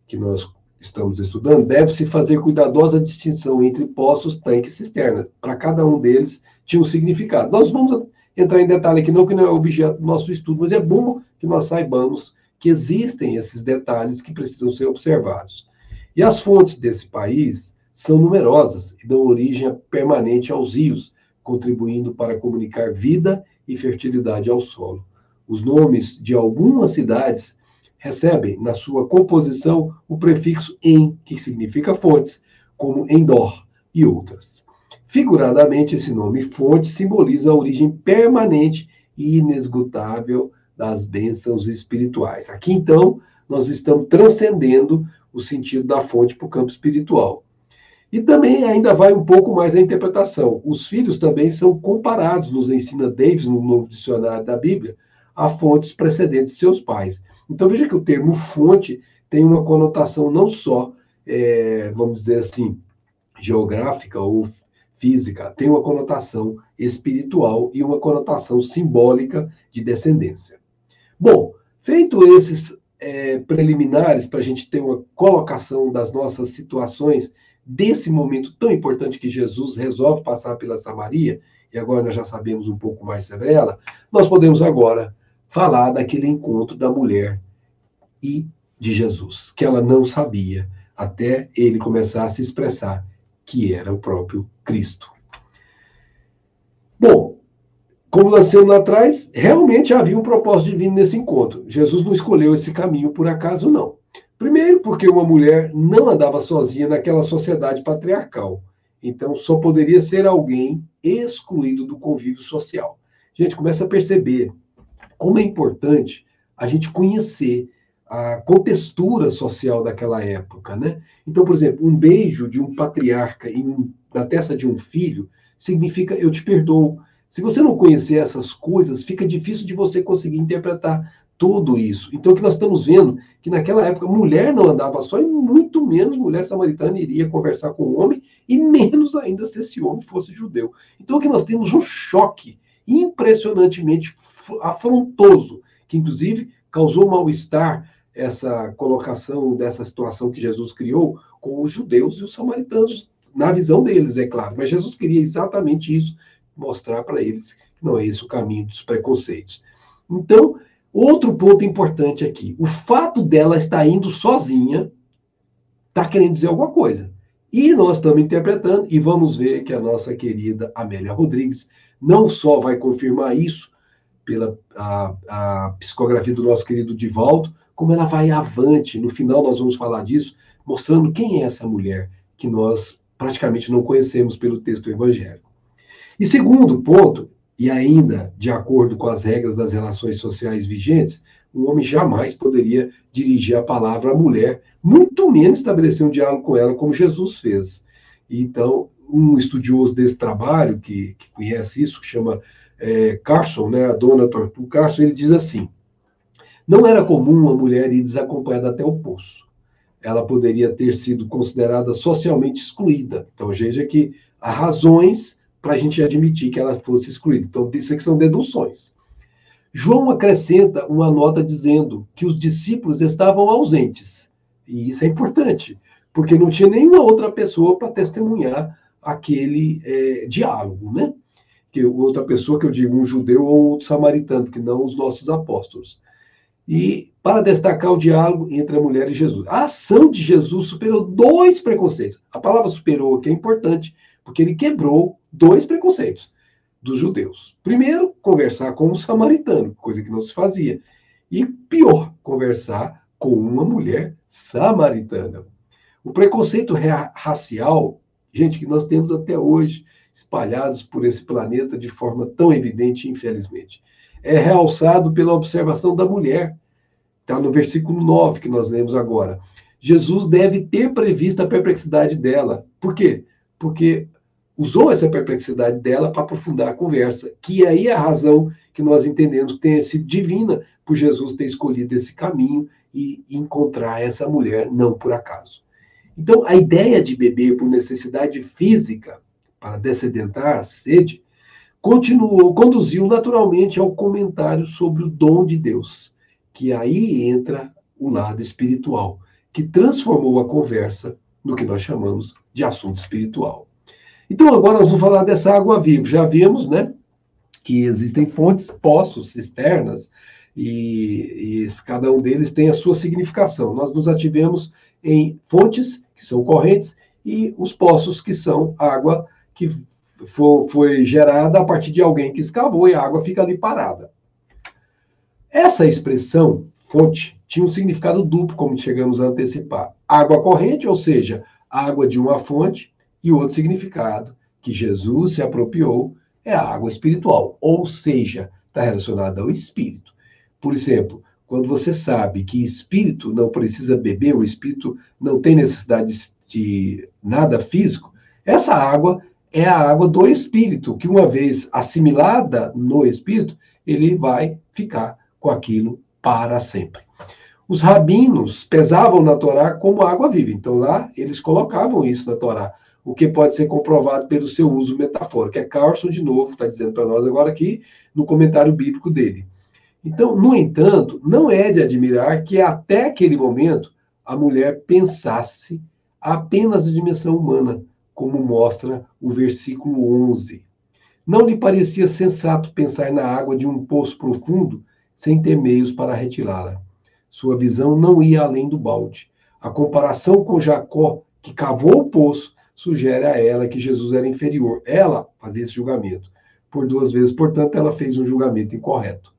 que nós estamos estudando, deve-se fazer cuidadosa distinção entre poços, tanques e cisternas. Para cada um deles tinha um significado. Nós vamos entrar em detalhe aqui, não que não é objeto do nosso estudo, mas é bom que nós saibamos que existem esses detalhes que precisam ser observados. E as fontes desse país são numerosas e dão origem permanente aos rios, contribuindo para comunicar vida e fertilidade ao solo. Os nomes de algumas cidades recebem, na sua composição, o prefixo em, que significa fontes, como Endor e outras. Figuradamente, esse nome fonte simboliza a origem permanente e inesgotável das bênçãos espirituais. Aqui, então, nós estamos transcendendo o sentido da fonte para o campo espiritual. E também ainda vai um pouco mais a interpretação. Os filhos também são comparados, nos ensina Davis, no novo dicionário da Bíblia, a fontes precedentes de seus pais. Então veja que o termo fonte tem uma conotação não só, vamos dizer assim, geográfica ou física, tem uma conotação espiritual e uma conotação simbólica de descendência. Bom, feito esses preliminares para a gente ter uma colocação das nossas situações desse momento tão importante que Jesus resolve passar pela Samaria, e agora nós já sabemos um pouco mais sobre ela, nós podemos agora falar daquele encontro da mulher e de Jesus, que ela não sabia, até ele começar a se expressar que era o próprio Cristo. Bom, como nós dissemos lá atrás, realmente havia um propósito divino nesse encontro. Jesus não escolheu esse caminho por acaso, não. Primeiro, porque uma mulher não andava sozinha naquela sociedade patriarcal. Então, só poderia ser alguém excluído do convívio social. Gente, começa a perceber como é importante a gente conhecer a contextura social daquela época, né? Então, por exemplo, um beijo de um patriarca na testa de um filho significa eu te perdoo. Se você não conhecer essas coisas, fica difícil de você conseguir interpretar tudo isso. Então, o que nós estamos vendo que naquela época mulher não andava só e muito menos mulher samaritana iria conversar com o homem e menos ainda se esse homem fosse judeu. Então, aqui nós temos um choque impressionantemente afrontoso, que inclusive causou mal-estar essa colocação dessa situação que Jesus criou com os judeus e os samaritanos, na visão deles, é claro. Mas Jesus queria exatamente isso, mostrar para eles que não é esse o caminho dos preconceitos. Então, outro ponto importante aqui, o fato dela estar indo sozinha está querendo dizer alguma coisa. E nós estamos interpretando, e vamos ver que a nossa querida Amélia Rodrigues não só vai confirmar isso pela a psicografia do nosso querido Divaldo, como ela vai avante. No final nós vamos falar disso, mostrando quem é essa mulher que nós praticamente não conhecemos pelo texto evangélico. E segundo ponto, e ainda de acordo com as regras das relações sociais vigentes, um homem jamais poderia dirigir a palavra à mulher, muito menos estabelecer um diálogo com ela, como Jesus fez. Então, um estudioso desse trabalho, que conhece isso, que chama Carson, né, a dona Tortu Carson, ele diz assim: não era comum uma mulher ir desacompanhada até o poço. Ela poderia ter sido considerada socialmente excluída. Então, veja que há razões para a gente admitir que ela fosse excluída. Então, isso aqui são deduções. João acrescenta uma nota dizendo que os discípulos estavam ausentes. E isso é importante, porque não tinha nenhuma outra pessoa para testemunhar aquele diálogo, né? Que outra pessoa, que eu digo, um judeu ou outro samaritano, que não os nossos apóstolos. E para destacar o diálogo entre a mulher e Jesus. A ação de Jesus superou 2 preconceitos. A palavra superou aqui é importante, porque ele quebrou 2 preconceitos dos judeus. Primeiro, conversar com um samaritano, coisa que não se fazia. E pior, conversar com uma mulher samaritana. O preconceito racial, gente, que nós temos até hoje, espalhados por esse planeta de forma tão evidente, infelizmente, é realçado pela observação da mulher. Está no versículo 9 que nós lemos agora. Jesus deve ter previsto a perplexidade dela. Por quê? Porque usou essa perplexidade dela para aprofundar a conversa, que aí é a razão que nós entendemos que tenha sido divina por Jesus ter escolhido esse caminho e encontrar essa mulher, não por acaso. Então, a ideia de beber por necessidade física, para dessedentar a sede, conduziu naturalmente ao comentário sobre o dom de Deus, que aí entra o lado espiritual, que transformou a conversa no que nós chamamos de assunto espiritual. Então, agora nós vamos falar dessa água viva. Já vimos, né, que existem fontes, poços, cisternas, e cada um deles tem a sua significação. Nós nos ativemos em fontes, que são correntes, e os poços, que são água que foi gerada a partir de alguém que escavou e a água fica ali parada. Essa expressão, fonte, tinha um significado duplo, como chegamos a antecipar. Água corrente, ou seja, água de uma fonte, e outro significado, que Jesus se apropriou, é a água espiritual, ou seja, está relacionada ao espírito. Por exemplo, quando você sabe que espírito não precisa beber, o espírito não tem necessidade de nada físico, essa água é a água do espírito, que uma vez assimilada no espírito, ele vai ficar com aquilo para sempre. Os rabinos pesavam na Torá como água viva, então lá eles colocavam isso na Torá, o que pode ser comprovado pelo seu uso metafórico. É Carlson, de novo, está dizendo para nós agora aqui, no comentário bíblico dele. Então, no entanto, não é de admirar que até aquele momento a mulher pensasse apenas a dimensão humana, como mostra o versículo 11. Não lhe parecia sensato pensar na água de um poço profundo sem ter meios para retirá-la. Sua visão não ia além do balde. A comparação com Jacó, que cavou o poço, sugere a ela que Jesus era inferior. Ela fazia esse julgamento. Por duas vezes, portanto, ela fez um julgamento incorreto.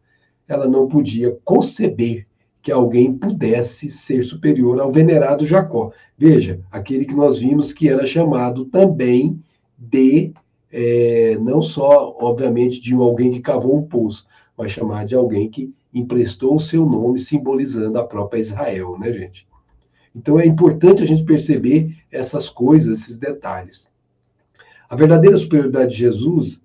Ela não podia conceber que alguém pudesse ser superior ao venerado Jacó. Veja, aquele que nós vimos que era chamado também de, não só, obviamente, de alguém que cavou um poço, mas chamado de alguém que emprestou o seu nome, simbolizando a própria Israel, né, gente? Então é importante a gente perceber essas coisas, esses detalhes. A verdadeira superioridade de Jesus,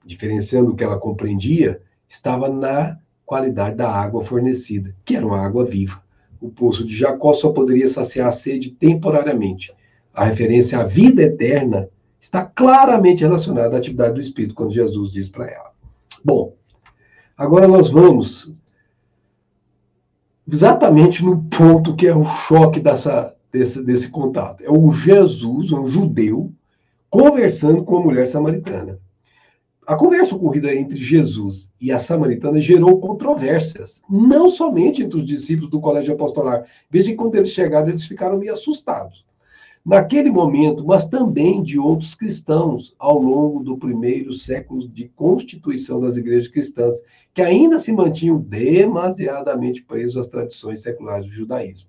diferenciando o que ela compreendia, estava na qualidade da água fornecida, que era uma água viva. O poço de Jacó só poderia saciar a sede temporariamente. A referência à vida eterna está claramente relacionada à atividade do Espírito, quando Jesus diz para ela. Bom, agora nós vamos exatamente no ponto que é o choque desse contato. É o Jesus, um judeu, conversando com a mulher samaritana. A conversa ocorrida entre Jesus e a samaritana gerou controvérsias, não somente entre os discípulos do colégio apostolar. Veja que quando eles chegaram, eles ficaram meio assustados. Naquele momento, mas também de outros cristãos ao longo do primeiro século de constituição das igrejas cristãs, que ainda se mantinham demasiadamente presos às tradições seculares do judaísmo.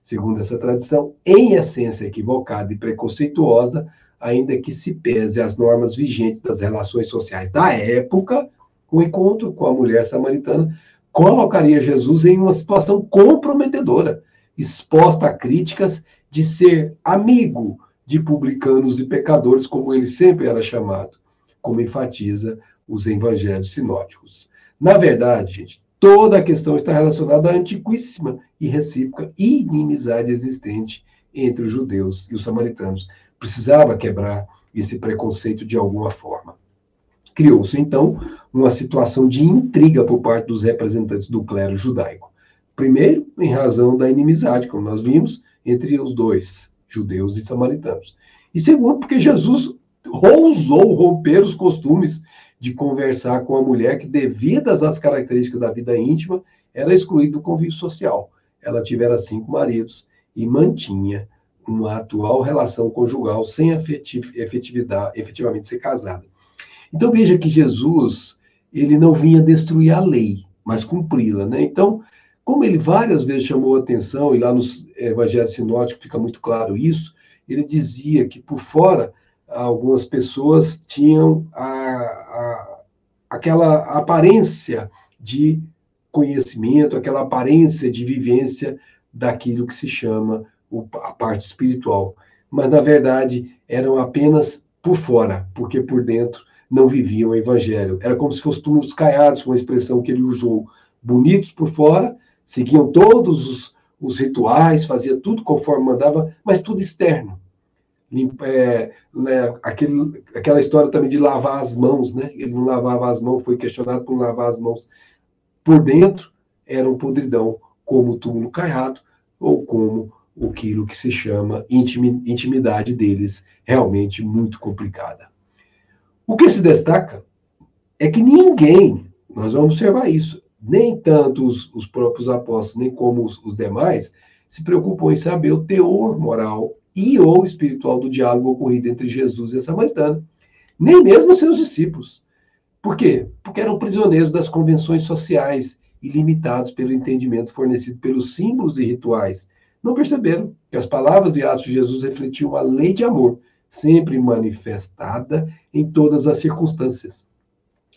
Segundo essa tradição, em essência equivocada e preconceituosa, ainda que se pese as normas vigentes das relações sociais da época, o encontro com a mulher samaritana colocaria Jesus em uma situação comprometedora, exposta a críticas de ser amigo de publicanos e pecadores, como ele sempre era chamado, como enfatiza os evangelhos sinóticos. Na verdade, gente, toda a questão está relacionada à antiquíssima e recíproca inimizade existente entre os judeus e os samaritanos. Precisava quebrar esse preconceito de alguma forma. Criou-se, então, uma situação de intriga por parte dos representantes do clero judaico. Primeiro, em razão da inimizade, como nós vimos, entre os dois, judeus e samaritanos. E segundo, porque Jesus ousou romper os costumes de conversar com a mulher que, devidas às características da vida íntima, era excluída do convívio social. Ela tivera 5 maridos e mantinha uma atual relação conjugal sem efetivamente ser casada. Então veja que Jesus, ele não vinha destruir a lei, mas cumpri-la, né? Então, como ele várias vezes chamou a atenção, e lá nos evangelhos sinóticos fica muito claro isso, ele dizia que por fora algumas pessoas tinham aquela aparência de conhecimento, aquela aparência de vivência daquilo que se chama a parte espiritual. Mas, na verdade, eram apenas por fora, porque por dentro não viviam o evangelho. Era como se fossem túmulos caiados, com a expressão que ele usou. Bonitos por fora, seguiam todos os rituais, fazia tudo conforme mandava, mas tudo externo. Aquela história também de lavar as mãos, né? Ele não lavava as mãos, foi questionado por lavar as mãos. Por dentro, era um podridão, como o túmulo caiado, ou como aquilo que se chama intimidade deles, realmente muito complicada. O que se destaca é que ninguém, nós vamos observar isso, nem tanto os próprios apóstolos, nem como os demais, se preocupam em saber o teor moral e ou espiritual do diálogo ocorrido entre Jesus e a samaritana. Nem mesmo seus discípulos. Por quê? Porque eram prisioneiros das convenções sociais e limitados pelo entendimento fornecido pelos símbolos e rituais. Não perceberam que as palavras e atos de Jesus refletiam a lei de amor, sempre manifestada em todas as circunstâncias.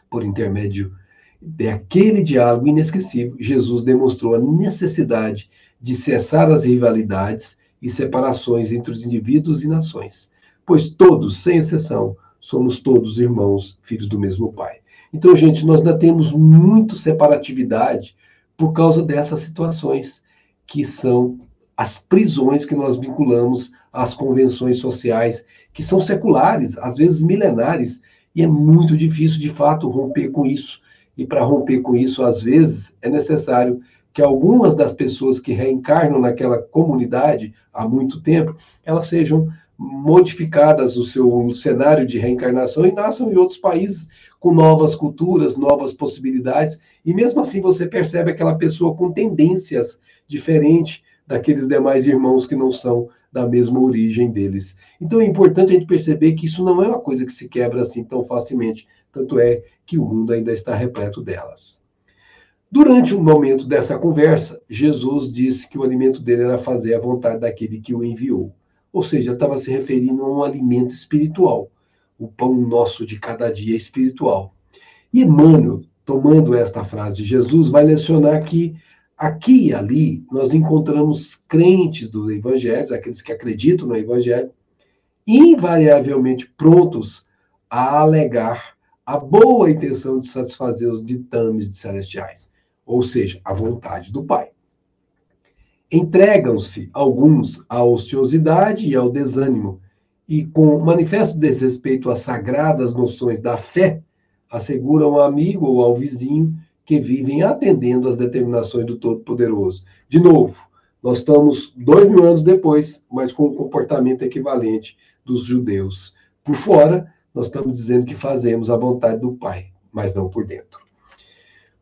Por intermédio daquele diálogo inesquecível, Jesus demonstrou a necessidade de cessar as rivalidades e separações entre os indivíduos e nações, pois todos, sem exceção, somos todos irmãos, filhos do mesmo Pai. Então, gente, nós ainda temos muito separatividade por causa dessas situações que são as prisões que nós vinculamos às convenções sociais, que são seculares, às vezes milenares, e é muito difícil, de fato, romper com isso. E para romper com isso, às vezes, é necessário que algumas das pessoas que reencarnam naquela comunidade há muito tempo, elas sejam modificadas o seu cenário de reencarnação e nasçam em outros países com novas culturas, novas possibilidades, e mesmo assim você percebe aquela pessoa com tendências diferentes daqueles demais irmãos que não são da mesma origem deles. Então é importante a gente perceber que isso não é uma coisa que se quebra assim tão facilmente, tanto é que o mundo ainda está repleto delas. Durante o momento dessa conversa, Jesus disse que o alimento dele era fazer a vontade daquele que o enviou. Ou seja, estava se referindo a um alimento espiritual, o pão nosso de cada dia espiritual. E Emmanuel, tomando esta frase de Jesus, vai lecionar que aqui e ali nós encontramos crentes dos evangelhos, aqueles que acreditam no evangelho, invariavelmente prontos a alegar a boa intenção de satisfazer os ditames celestiais, ou seja, a vontade do Pai. Entregam-se alguns à ociosidade e ao desânimo, e com manifesto desrespeito às sagradas noções da fé, asseguram ao amigo ou ao vizinho que vivem atendendo às determinações do Todo-Poderoso. De novo, nós estamos 2000 anos depois, mas com um comportamento equivalente dos judeus. Por fora, nós estamos dizendo que fazemos a vontade do Pai, mas não por dentro.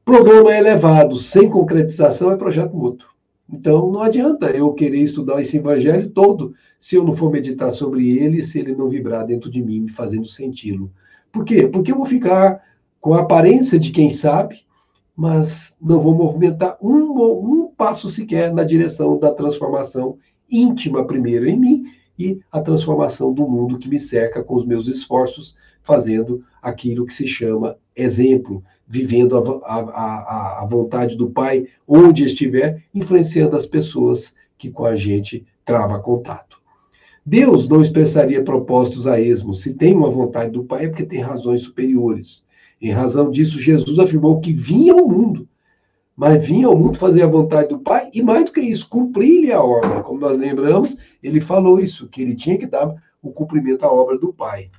Programa elevado, sem concretização, é projeto mútuo. Então, não adianta eu querer estudar esse evangelho todo se eu não for meditar sobre ele, se ele não vibrar dentro de mim, me fazendo senti-lo. Por quê? Porque eu vou ficar com a aparência de quem sabe, mas não vou movimentar um passo sequer na direção da transformação íntima primeiro em mim e a transformação do mundo que me cerca com os meus esforços, fazendo aquilo que se chama exemplo, vivendo a vontade do Pai onde estiver, influenciando as pessoas que com a gente trava contato. Deus não expressaria propósitos a esmo. Se tem uma vontade do Pai é porque tem razões superiores. Em razão disso, Jesus afirmou que vinha ao mundo, mas vinha ao mundo fazer a vontade do Pai e, mais do que isso, cumprir-lhe a obra. Como nós lembramos, ele falou isso, que ele tinha que dar o cumprimento à obra do Pai.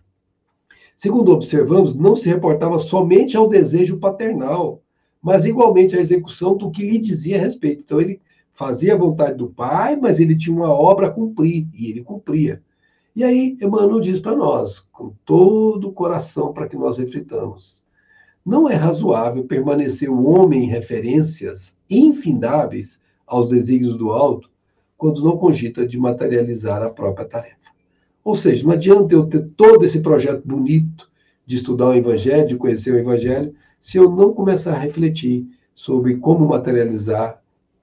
Segundo observamos, não se reportava somente ao desejo paternal, mas igualmente à execução do que lhe dizia a respeito. Então, ele fazia a vontade do Pai, mas ele tinha uma obra a cumprir, e ele cumpria. E aí, Emmanuel diz para nós, com todo o coração, para que nós reflitamos. Não é razoável permanecer o homem em referências infindáveis aos desígnios do alto, quando não cogita de materializar a própria tarefa. Ou seja, não adianta eu ter todo esse projeto bonito de estudar o Evangelho, de conhecer o Evangelho, se eu não começar a refletir sobre como materializar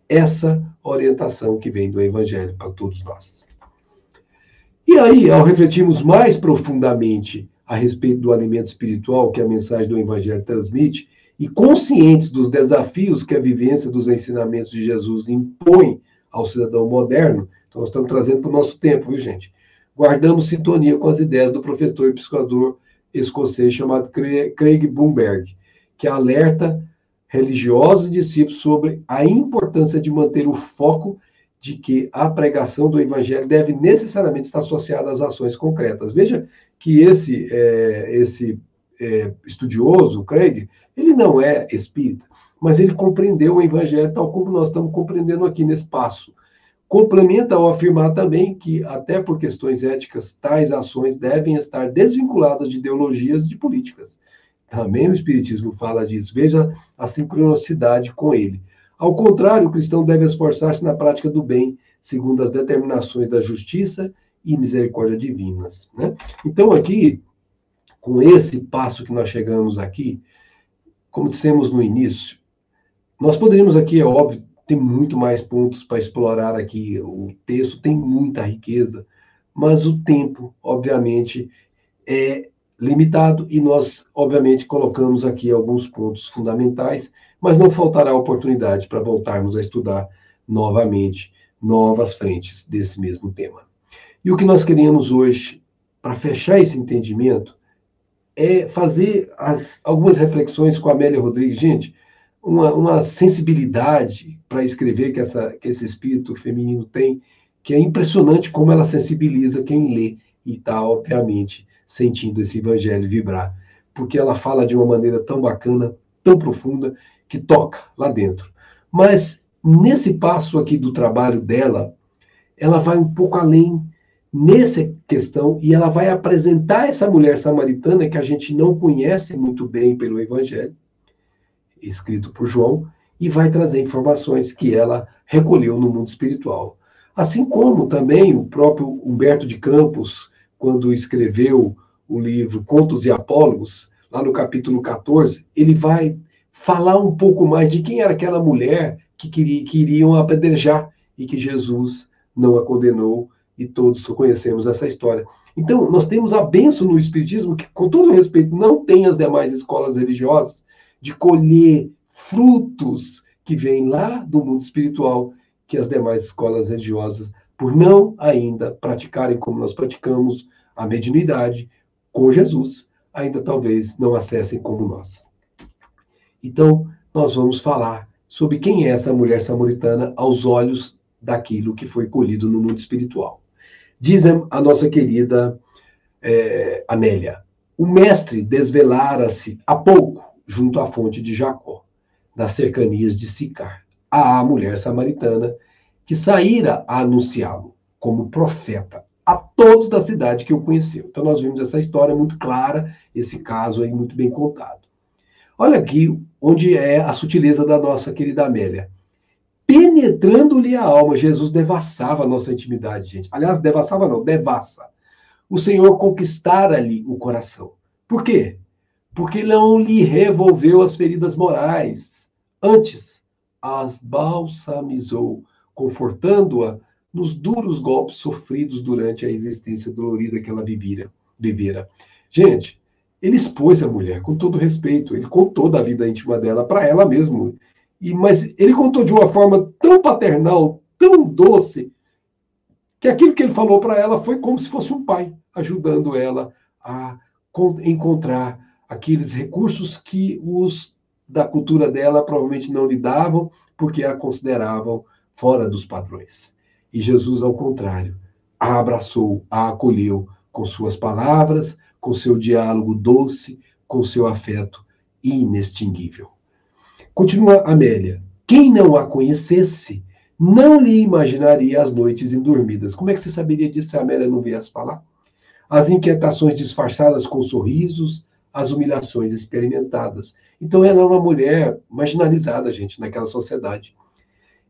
essa orientação que vem do Evangelho para todos nós. E aí, ao refletirmos mais profundamente a respeito do alimento espiritual que a mensagem do Evangelho transmite, e conscientes dos desafios que a vivência dos ensinamentos de Jesus impõe ao cidadão moderno, então nós estamos trazendo para o nosso tempo, viu, gente? Guardamos sintonia com as ideias do professor e psicólogo escocês chamado Craig Blomberg, que alerta religiosos e discípulos sobre a importância de manter o foco de que a pregação do Evangelho deve necessariamente estar associada às ações concretas. Veja que esse estudioso, Craig, ele não é espírita, mas ele compreendeu o Evangelho tal como nós estamos compreendendo aqui nesse passo. Complementa ao afirmar também que, até por questões éticas, tais ações devem estar desvinculadas de ideologias e de políticas. Também o Espiritismo fala disso. Veja a sincronicidade com ele. Ao contrário, o cristão deve esforçar-se na prática do bem, segundo as determinações da justiça e misericórdia divinas, né? Então, aqui, com esse passo que nós chegamos aqui, como dissemos no início, Nós poderíamos aqui, é óbvio, ter muito mais pontos para explorar aqui. O texto tem muita riqueza, mas o tempo, obviamente, é limitado e nós, obviamente, colocamos aqui alguns pontos fundamentais, mas não faltará oportunidade para voltarmos a estudar novamente novas frentes desse mesmo tema. E o que nós queríamos hoje, para fechar esse entendimento, é fazer algumas reflexões com a Amélia Rodrigues. Gente, uma sensibilidade para escrever que esse espírito feminino tem, que é impressionante como ela sensibiliza quem lê e está, obviamente, sentindo esse evangelho vibrar. Porque ela fala de uma maneira tão bacana, tão profunda, que toca lá dentro. Mas, nesse passo aqui do trabalho dela, ela vai um pouco além nessa questão e ela vai apresentar essa mulher samaritana que a gente não conhece muito bem pelo evangelho, escrito por João, e vai trazer informações que ela recolheu no mundo espiritual. Assim como também o próprio Humberto de Campos, quando escreveu o livro Contos e Apólogos, lá no capítulo 14, ele vai falar um pouco mais de quem era aquela mulher que iriam apedrejar e que Jesus não a condenou, e todos conhecemos essa história. Então, nós temos a bênção no Espiritismo, que, com todo respeito, não tem as demais escolas religiosas, de colher frutos que vêm lá do mundo espiritual, que as demais escolas religiosas, por não ainda praticarem como nós praticamos a mediunidade com Jesus, ainda talvez não acessem como nós. Então, nós vamos falar sobre quem é essa mulher samaritana aos olhos daquilo que foi colhido no mundo espiritual. Diz a nossa querida Amélia: o mestre desvelara-se há pouco junto à fonte de Jacó, nas cercanias de Sicar, à mulher samaritana que saíra a anunciá-lo como profeta a todos da cidade que o conheceu. Então nós vimos essa história muito clara, esse caso aí muito bem contado. Olha aqui onde é a sutileza da nossa querida Amélia. Penetrando-lhe a alma, Jesus devassava a nossa intimidade, gente. Aliás, devassava não, devassa. O Senhor conquistara-lhe o coração. Por quê? Porque não lhe revolveu as feridas morais. Antes, as balsamizou, confortando-a nos duros golpes sofridos durante a existência dolorida que ela vivera. Gente, ele expôs a mulher, com todo respeito. Ele contou da vida íntima dela para ela mesma. Mas ele contou de uma forma tão paternal, tão doce, que aquilo que ele falou para ela foi como se fosse um pai, ajudando ela a encontrar aqueles recursos que os da cultura dela provavelmente não lhe davam, porque a consideravam fora dos padrões. E Jesus, ao contrário, a abraçou, a acolheu com suas palavras, com seu diálogo doce, com seu afeto inextinguível. Continua Amélia. Quem não a conhecesse, não lhe imaginaria as noites indormidas. Como é que você saberia disso se a Amélia não viesse falar? As inquietações disfarçadas com sorrisos, as humilhações experimentadas. Então ela é uma mulher marginalizada, gente, naquela sociedade.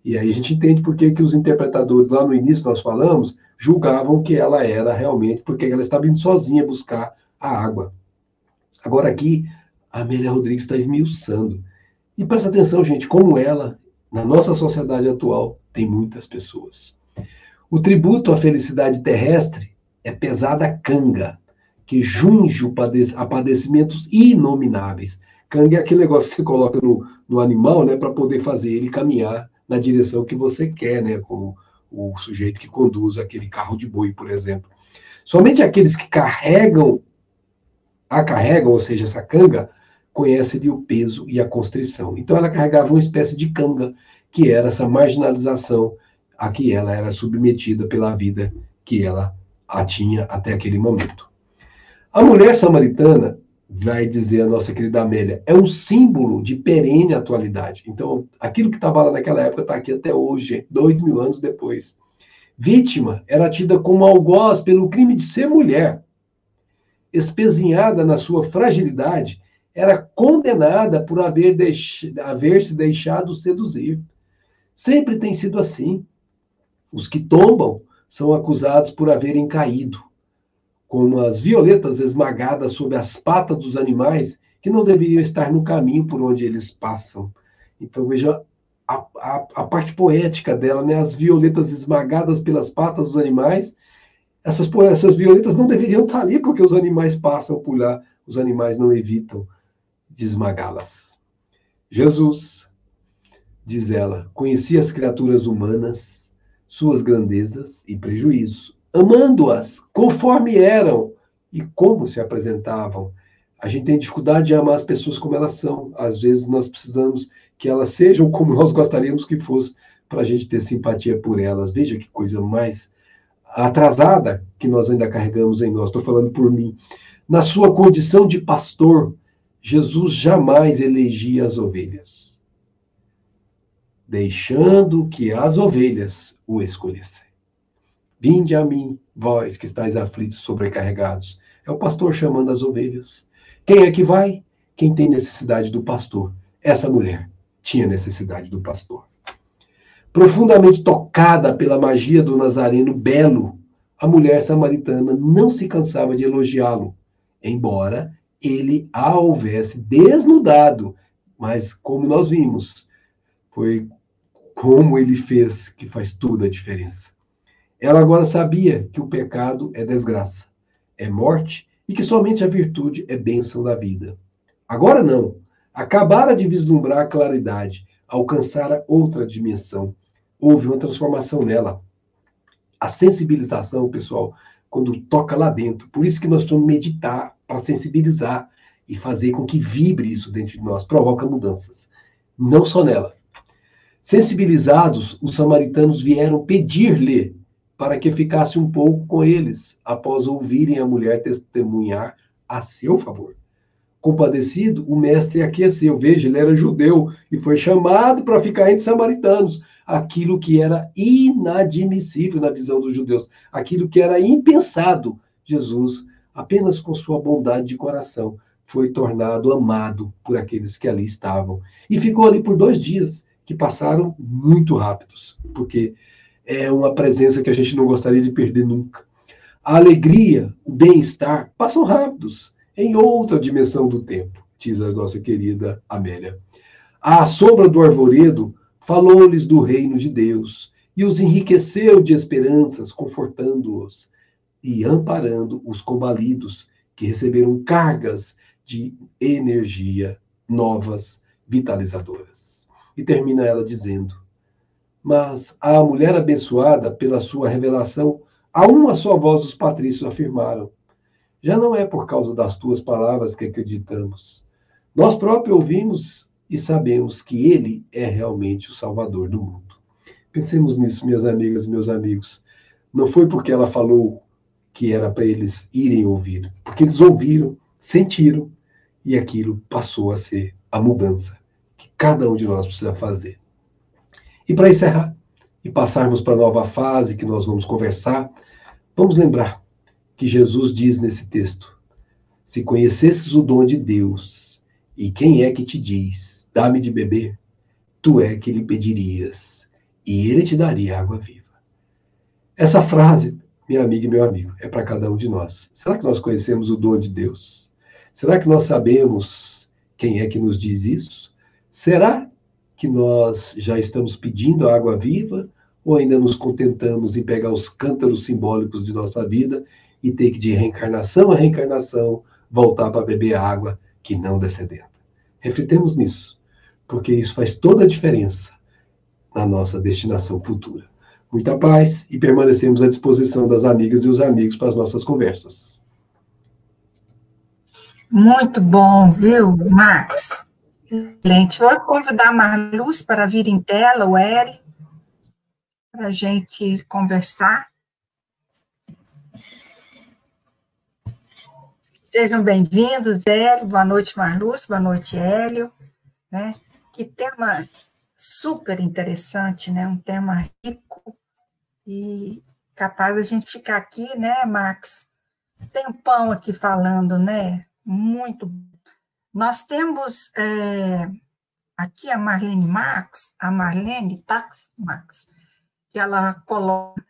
E aí a gente entende por que os interpretadores, lá no início nós falamos, julgavam que ela era realmente, porque ela estava indo sozinha buscar a água. Agora aqui, a Amélia Rodrigues está esmiuçando. E presta atenção, gente, como ela, na nossa sociedade atual, tem muitas pessoas. O tributo à felicidade terrestre é pesada canga, que junge a padecimentos inomináveis. Canga é aquele negócio que você coloca no animal, né, para poder fazer ele caminhar na direção que você quer, né, como o sujeito que conduz aquele carro de boi, por exemplo. Somente aqueles que carregam, ou seja, essa canga, conhece-lhe o peso e a constrição. Então ela carregava uma espécie de canga, que era essa marginalização a que ela era submetida pela vida que ela a tinha até aquele momento. A mulher samaritana, vai dizer a nossa querida Amélia, é um símbolo de perene atualidade. Então, aquilo que estava lá naquela época está aqui até hoje, 2000 anos depois. Vítima era tida como algoz pelo crime de ser mulher. Espezinhada na sua fragilidade, era condenada por haver se deixado seduzir. Sempre tem sido assim. Os que tombam são acusados por haverem caído, como as violetas esmagadas sob as patas dos animais que não deveriam estar no caminho por onde eles passam. Então, veja a parte poética dela, né? As violetas esmagadas pelas patas dos animais. Essas violetas não deveriam estar ali, porque os animais passam por lá, os animais não evitam de esmagá-las. Jesus, diz ela, conhecia as criaturas humanas, suas grandezas e prejuízos, amando-as conforme eram e como se apresentavam. A gente tem dificuldade de amar as pessoas como elas são. Às vezes nós precisamos que elas sejam como nós gostaríamos que fosse, para a gente ter simpatia por elas. Veja que coisa mais atrasada que nós ainda carregamos em nós. Estou falando por mim. Na sua condição de pastor, Jesus jamais elegia as ovelhas, deixando que as ovelhas o escolhessem. Vinde a mim, vós que estáis aflitos e sobrecarregados. É o pastor chamando as ovelhas. Quem é que vai? Quem tem necessidade do pastor. Essa mulher tinha necessidade do pastor. Profundamente tocada pela magia do Nazareno belo, a mulher samaritana não se cansava de elogiá-lo, embora ele a houvesse desnudado. Mas, como nós vimos, foi como ele fez que faz toda a diferença. Ela agora sabia que o pecado é desgraça, é morte e que somente a virtude é bênção da vida. Agora não. Acabara de vislumbrar a claridade, alcançara outra dimensão. Houve uma transformação nela. A sensibilização, pessoal, quando toca lá dentro. Por isso que nós precisamos meditar para sensibilizar e fazer com que vibre isso dentro de nós. Provoca mudanças. Não só nela. Sensibilizados, os samaritanos vieram pedir-lhe para que ficasse um pouco com eles, após ouvirem a mulher testemunhar a seu favor. Compadecido, o mestre aqueceu. Veja, ele era judeu e foi chamado para ficar entre samaritanos. Aquilo que era inadmissível na visão dos judeus, aquilo que era impensado, Jesus, apenas com sua bondade de coração, foi tornado amado por aqueles que ali estavam. E ficou ali por 2 dias, que passaram muito rápidos, porque é uma presença que a gente não gostaria de perder nunca. A alegria, o bem-estar, passam rápidos, em outra dimensão do tempo, diz a nossa querida Amélia. À sombra do arvoredo, falou-lhes do reino de Deus, e os enriqueceu de esperanças, confortando-os e amparando os combalidos, que receberam cargas de energia novas, vitalizadoras. E termina ela dizendo: mas a mulher abençoada pela sua revelação, a uma só voz os patrícios afirmaram: já não é por causa das tuas palavras que acreditamos. Nós próprios ouvimos e sabemos que ele é realmente o Salvador do mundo. Pensemos nisso, minhas amigas e meus amigos. Não foi porque ela falou que era para eles irem ouvir, porque eles ouviram, sentiram, e aquilo passou a ser a mudança que cada um de nós precisa fazer. E para encerrar, e passarmos para a nova fase que nós vamos conversar, vamos lembrar que Jesus diz nesse texto: se conhecesses o dom de Deus, e quem é que te diz, dá-me de beber, tu é que lhe pedirias, e ele te daria água viva. Essa frase, minha amiga e meu amigo, é para cada um de nós. Será que nós conhecemos o dom de Deus? Será que nós sabemos quem é que nos diz isso? Será que nós já estamos pedindo a água viva, ou ainda nos contentamos em pegar os cântaros simbólicos de nossa vida e ter que, de reencarnação a reencarnação, voltar para beber água que não descedenta? Refletemos nisso, porque isso faz toda a diferença na nossa destinação futura. Muita paz e permanecemos à disposição das amigas e os amigos para as nossas conversas. Muito bom, viu, Max? Excelente. Vou convidar a Marluz para vir em tela, o Hélio, para a gente conversar. Sejam bem-vindos, Hélio. Boa noite, Marluz. Boa noite, Hélio. Né? Que tema super interessante, né? Um tema rico e capaz de a gente ficar aqui, né, Max? Tempão aqui falando, né? Muito. Nós temos aqui a Marlene Max, que ela coloca: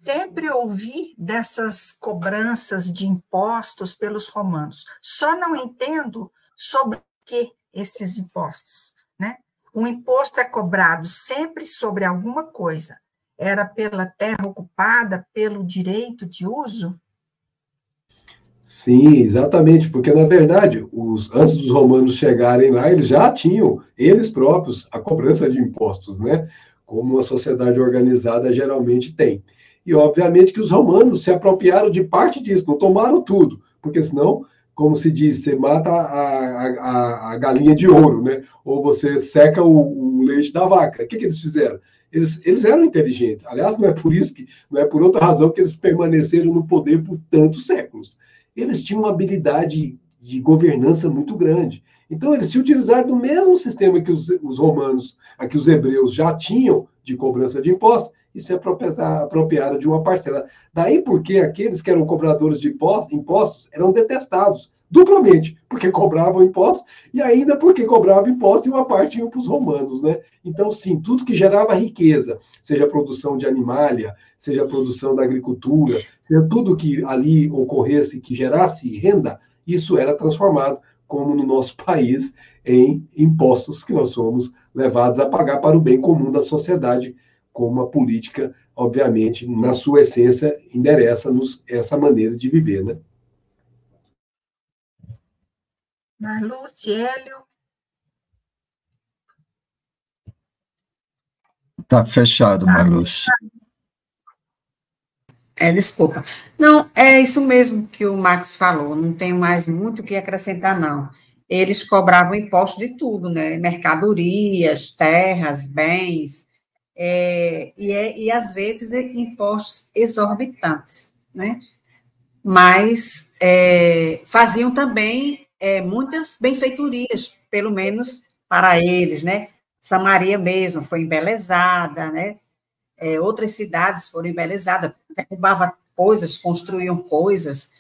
sempre ouvi dessas cobranças de impostos pelos romanos. Só não entendo sobre que esses impostos, né? o imposto é cobrado sempre sobre alguma coisa. Era pela terra ocupada, pelo direito de uso? Sim, exatamente, porque na verdade, antes dos romanos chegarem lá, eles já tinham, eles próprios, a cobrança de impostos, né? Como uma sociedade organizada geralmente tem. E obviamente que os romanos se apropriaram de parte disso, não tomaram tudo, porque senão, como se diz, você mata a galinha de ouro, né? Ou você seca o leite da vaca. O que eles fizeram? Eles eram inteligentes. Aliás, não é por isso que, não é por outra razão que eles permaneceram no poder por tantos séculos. Eles tinham uma habilidade de governança muito grande. Então, eles se utilizaram do mesmo sistema que os romanos, que os hebreus já tinham de cobrança de impostos, e se apropriaram de uma parcela. Daí porque aqueles que eram cobradores de impostos eram detestados, duplamente, porque cobravam impostos, e ainda porque cobravam impostos e uma parte iam para os romanos, né? Então, sim, tudo que gerava riqueza, seja a produção de animália, seja a produção da agricultura, seja tudo que ali ocorresse, que gerasse renda, isso era transformado, como no nosso país, em impostos que nós somos levados a pagar para o bem comum da sociedade, como a política, obviamente, na sua essência, endereça-nos essa maneira de viver, né? Marluce, Hélio? Tá fechado, Marluce. Desculpa. Não, é isso mesmo que o Max falou, não tenho mais muito o que acrescentar, não. Eles cobravam imposto de tudo, né? Mercadorias, terras, bens, e às vezes impostos exorbitantes, né? Mas faziam também muitas benfeitorias, pelo menos para eles, né? Samaria mesmo foi embelezada, né? Outras cidades foram embelezadas, derrubavam coisas, construíam coisas,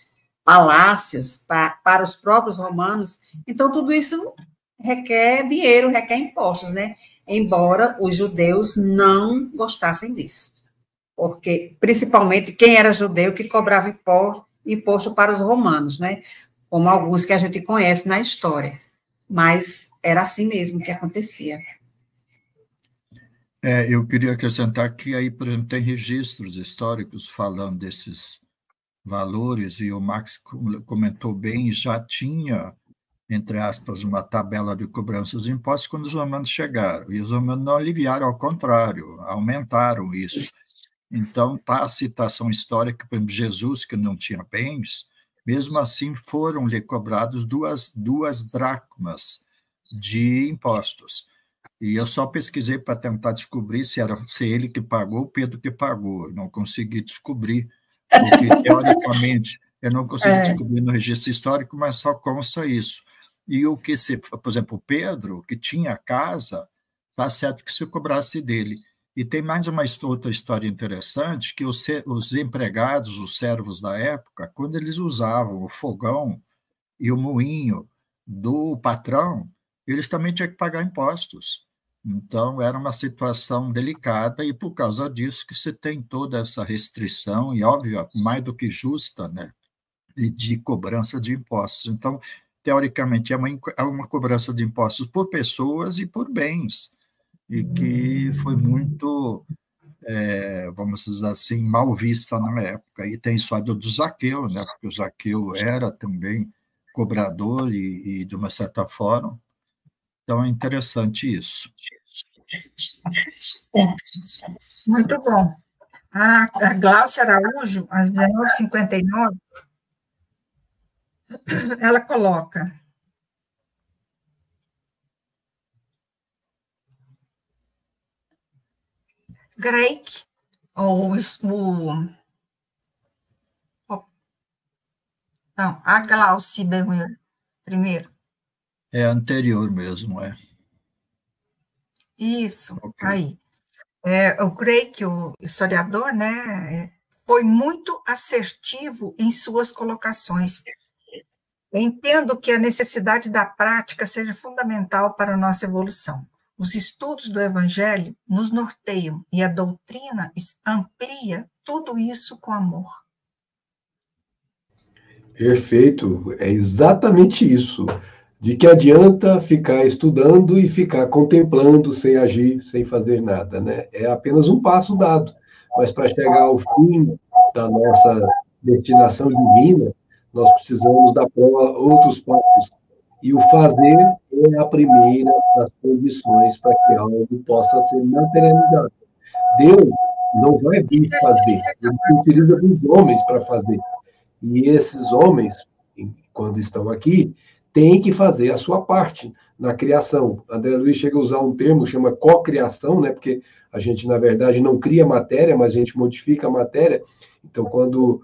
palácios para os próprios romanos. Então, tudo isso requer dinheiro, requer impostos, né? Embora os judeus não gostassem disso. Porque, principalmente, quem era judeu que cobrava imposto para os romanos, né? Como alguns que a gente conhece na história. Mas era assim mesmo que acontecia. Eu queria acrescentar que aí, por exemplo, tem registros históricos falando desses valores, e o Max comentou bem, já tinha, entre aspas, uma tabela de cobrança dos impostos quando os romanos chegaram, e os romanos não aliviaram, ao contrário, aumentaram isso. Então, tá a citação histórica, por exemplo, Jesus, que não tinha bens, mesmo assim foram-lhe cobrados duas dracmas de impostos. E eu só pesquisei para tentar descobrir se ele que pagou ou Pedro que pagou. Eu não consegui descobrir, porque, teoricamente, eu não consegui descobrir no registro histórico, mas só consta isso. E o que por exemplo, o Pedro, que tinha casa, está certo que se cobrasse dele. E tem mais uma outra história interessante, que os empregados, os servos da época, quando eles usavam o fogão e o moinho do patrão, eles também tinham que pagar impostos. Então, era uma situação delicada, e por causa disso que você tem toda essa restrição, e óbvio, mais do que justa, né, de cobrança de impostos. Então, teoricamente, é uma cobrança de impostos por pessoas e por bens, e que foi muito, vamos dizer assim, mal vista na época. E tem a história do Zaqueu, né, porque o Zaqueu era também cobrador e de uma certa forma. Então, é interessante isso. Muito bom. A Gláucia Araújo, às 19h59, ela coloca: Greg, não, a Gláucia primeiro. É anterior mesmo, é. Isso, Okay. Aí. O Craig, o historiador, né, foi muito assertivo em suas colocações. Eu entendo que a necessidade da prática seja fundamental para a nossa evolução. Os estudos do Evangelho nos norteiam e a doutrina amplia tudo isso com amor. Perfeito, é exatamente isso. De que adianta ficar estudando e ficar contemplando sem agir, sem fazer nada, né? É apenas um passo dado, mas para chegar ao fim da nossa destinação divina, nós precisamos dar prova outros passos. E o fazer é a primeira das condições para que algo possa ser materializado. Deus não vai vir fazer, ele se utiliza dos homens para fazer. E esses homens, quando estão aqui, têm que fazer a sua parte na criação. André Luiz chega a usar um termo, chama cocriação, né? Porque a gente, na verdade, não cria matéria, mas a gente modifica a matéria. Então, quando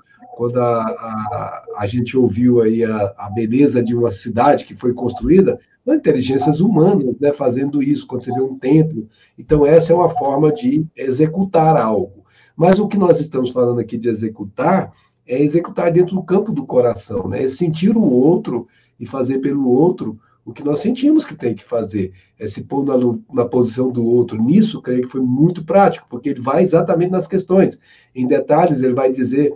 a gente ouviu aí a beleza de uma cidade que foi construída, são inteligências humanas, né, fazendo isso, quando você vê um templo. Então, essa é uma forma de executar algo. Mas o que nós estamos falando aqui de executar é executar dentro do campo do coração, né? É sentir o outro e fazer pelo outro o que nós sentimos que tem que fazer. É se pôr na posição do outro. Nisso, creio que foi muito prático, porque ele vai exatamente nas questões. Em detalhes, ele vai dizer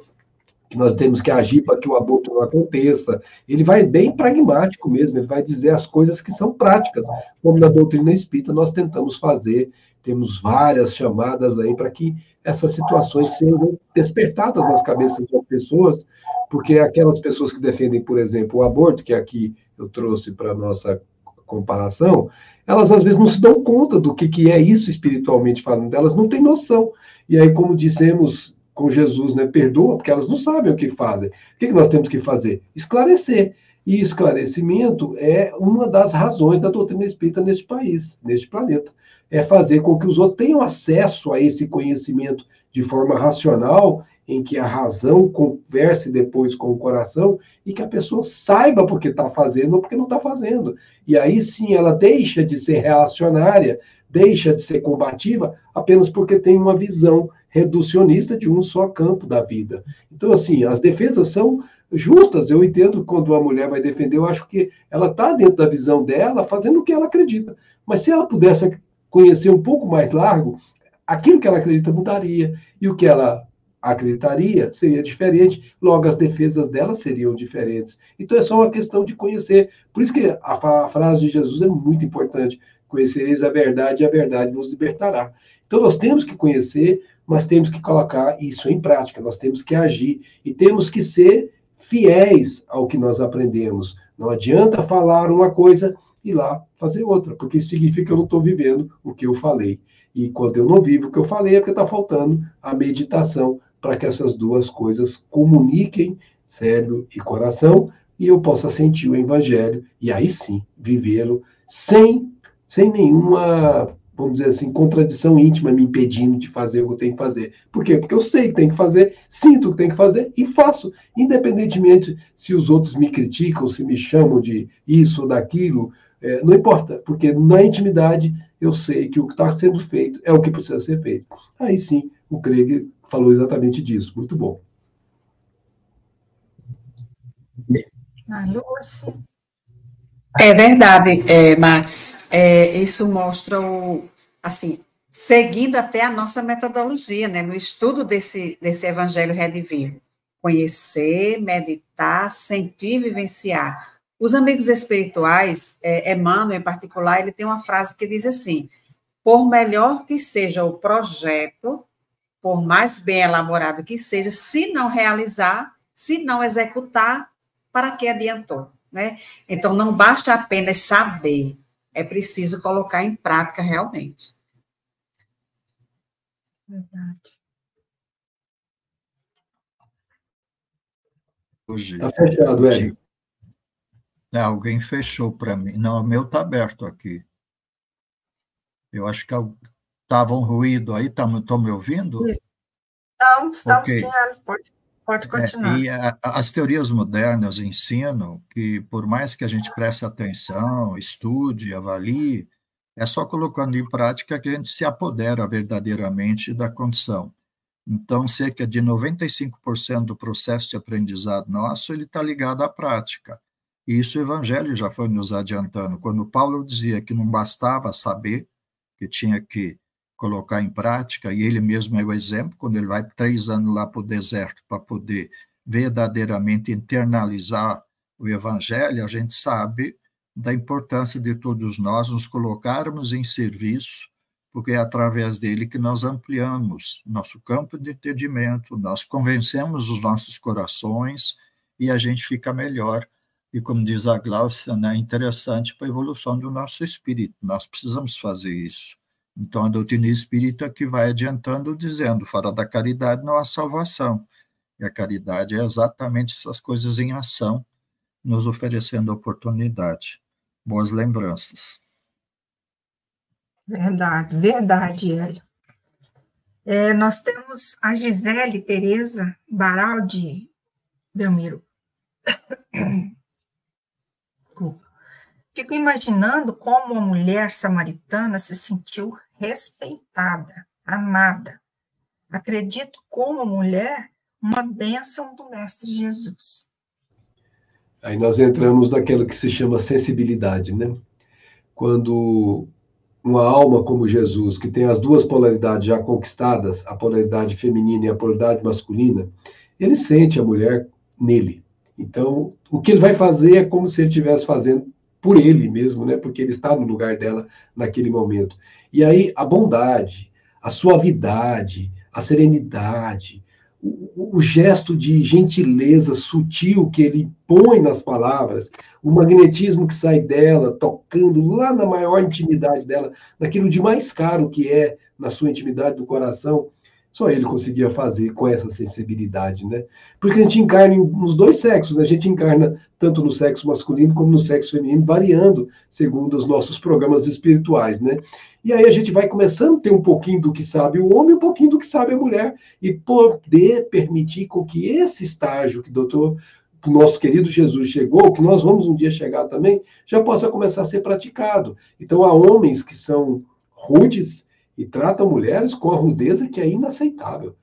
que nós temos que agir para que o aborto não aconteça. Ele vai bem pragmático mesmo, ele vai dizer as coisas que são práticas, como na doutrina espírita nós tentamos fazer. Temos várias chamadas aí para que essas situações sejam despertadas nas cabeças das pessoas, porque aquelas pessoas que defendem, por exemplo, o aborto, que aqui eu trouxe para a nossa comparação, elas às vezes não se dão conta do que é isso espiritualmente falando, elas não têm noção. E aí, como dissemos com Jesus, né, perdoa, porque elas não sabem o que fazem. O que nós temos que fazer? Esclarecer. E esclarecimento é uma das razões da doutrina espírita neste país, neste planeta. É fazer com que os outros tenham acesso a esse conhecimento de forma racional, em que a razão converse depois com o coração e que a pessoa saiba porque está fazendo ou porque não está fazendo. E aí sim ela deixa de ser reacionária, deixa de ser combativa, apenas porque tem uma visão reducionista de um só campo da vida. Então, assim, as defesas são justas. Eu entendo quando uma mulher vai defender, eu acho que ela está dentro da visão dela, fazendo o que ela acredita. Mas se ela pudesse conhecer um pouco mais largo, aquilo que ela acredita mudaria. E o que ela acreditaria seria diferente, logo as defesas dela seriam diferentes. Então é só uma questão de conhecer. Por isso que a frase de Jesus é muito importante. Conhecereis a verdade e a verdade vos libertará. Então nós temos que conhecer, mas temos que colocar isso em prática, nós temos que agir e temos que ser fiéis ao que nós aprendemos. Não adianta falar uma coisa e lá fazer outra, porque isso significa que eu não estou vivendo o que eu falei. E quando eu não vivo o que eu falei, é porque está faltando a meditação para que essas duas coisas comuniquem cérebro e coração e eu possa sentir o evangelho e aí sim vivê-lo sem nenhuma, vamos dizer assim, contradição íntima me impedindo de fazer o que eu tenho que fazer. Por quê? Porque eu sei que tem que fazer, sinto o que tem que fazer e faço, independentemente se os outros me criticam, se me chamam de isso ou daquilo, não importa, porque na intimidade eu sei que o que está sendo feito é o que precisa ser feito. Aí sim, o Craig falou exatamente disso. Muito bom. Lúcia. É verdade, Max. Isso mostra assim, seguindo até a nossa metodologia, né, no estudo desse Evangelho Redivivo. Conhecer, meditar, sentir, vivenciar. Os amigos espirituais, Emmanuel em particular, ele tem uma frase que diz assim: por melhor que seja o projeto, por mais bem elaborado que seja, se não realizar, se não executar, para que adiantou? Né? Então, não basta apenas saber, é preciso colocar em prática realmente. Verdade. Hoje, está fechado, Hélio. Alguém fechou para mim. Não, o meu está aberto aqui. Eu acho que estava um ruído aí. Estão me ouvindo? Isso. Não, estamos Okay. sim, pode continuar. E as teorias modernas ensinam que, por mais que a gente preste atenção, estude, avalie, é só colocando em prática que a gente se apodera verdadeiramente da condição. Então, cerca de 95% do processo de aprendizado nosso, ele está ligado à prática. E isso o Evangelho já foi nos adiantando. Quando Paulo dizia que não bastava saber, que tinha que colocar em prática, e ele mesmo é o exemplo, quando ele vai 3 anos lá para o deserto para poder verdadeiramente internalizar o Evangelho, a gente sabe da importância de todos nós nos colocarmos em serviço, porque é através dele que nós ampliamos nosso campo de entendimento, nós convencemos os nossos corações e a gente fica melhor. E como diz a Gláucia, né, é interessante para a evolução do nosso espírito. Nós precisamos fazer isso. Então, a doutrina espírita que vai adiantando, dizendo, fora da caridade não há salvação. E a caridade é exatamente essas coisas em ação, nos oferecendo oportunidade. Boas lembranças. Verdade, verdade, Hélio. Nós temos a Gisele Tereza Baraldi Belmiro. Desculpa. Fico imaginando como a mulher samaritana se sentiu respeitada, amada. Acredito como mulher uma bênção do Mestre Jesus. Aí nós entramos naquilo que se chama sensibilidade, né? Quando uma alma como Jesus, que tem as duas polaridades já conquistadas, a polaridade feminina e a polaridade masculina, ele sente a mulher nele. Então, o que ele vai fazer é como se ele estivesse fazendo por ele mesmo, né? Porque ele está no lugar dela naquele momento. E aí, a bondade, a suavidade, a serenidade, o gesto de gentileza sutil que ele põe nas palavras, o magnetismo que sai dela, tocando lá na maior intimidade dela, naquilo de mais caro que é na sua intimidade do coração, só ele conseguia fazer com essa sensibilidade, né? Porque a gente encarna nos dois sexos, né? A gente encarna tanto no sexo masculino como no sexo feminino, variando segundo os nossos programas espirituais, né? E aí a gente vai começando a ter um pouquinho do que sabe o homem, um pouquinho do que sabe a mulher, e poder permitir com que esse estágio que o nosso querido Jesus chegou, que nós vamos um dia chegar também, já possa começar a ser praticado. Então há homens que são rudes e tratam mulheres com a rudeza que é inaceitável.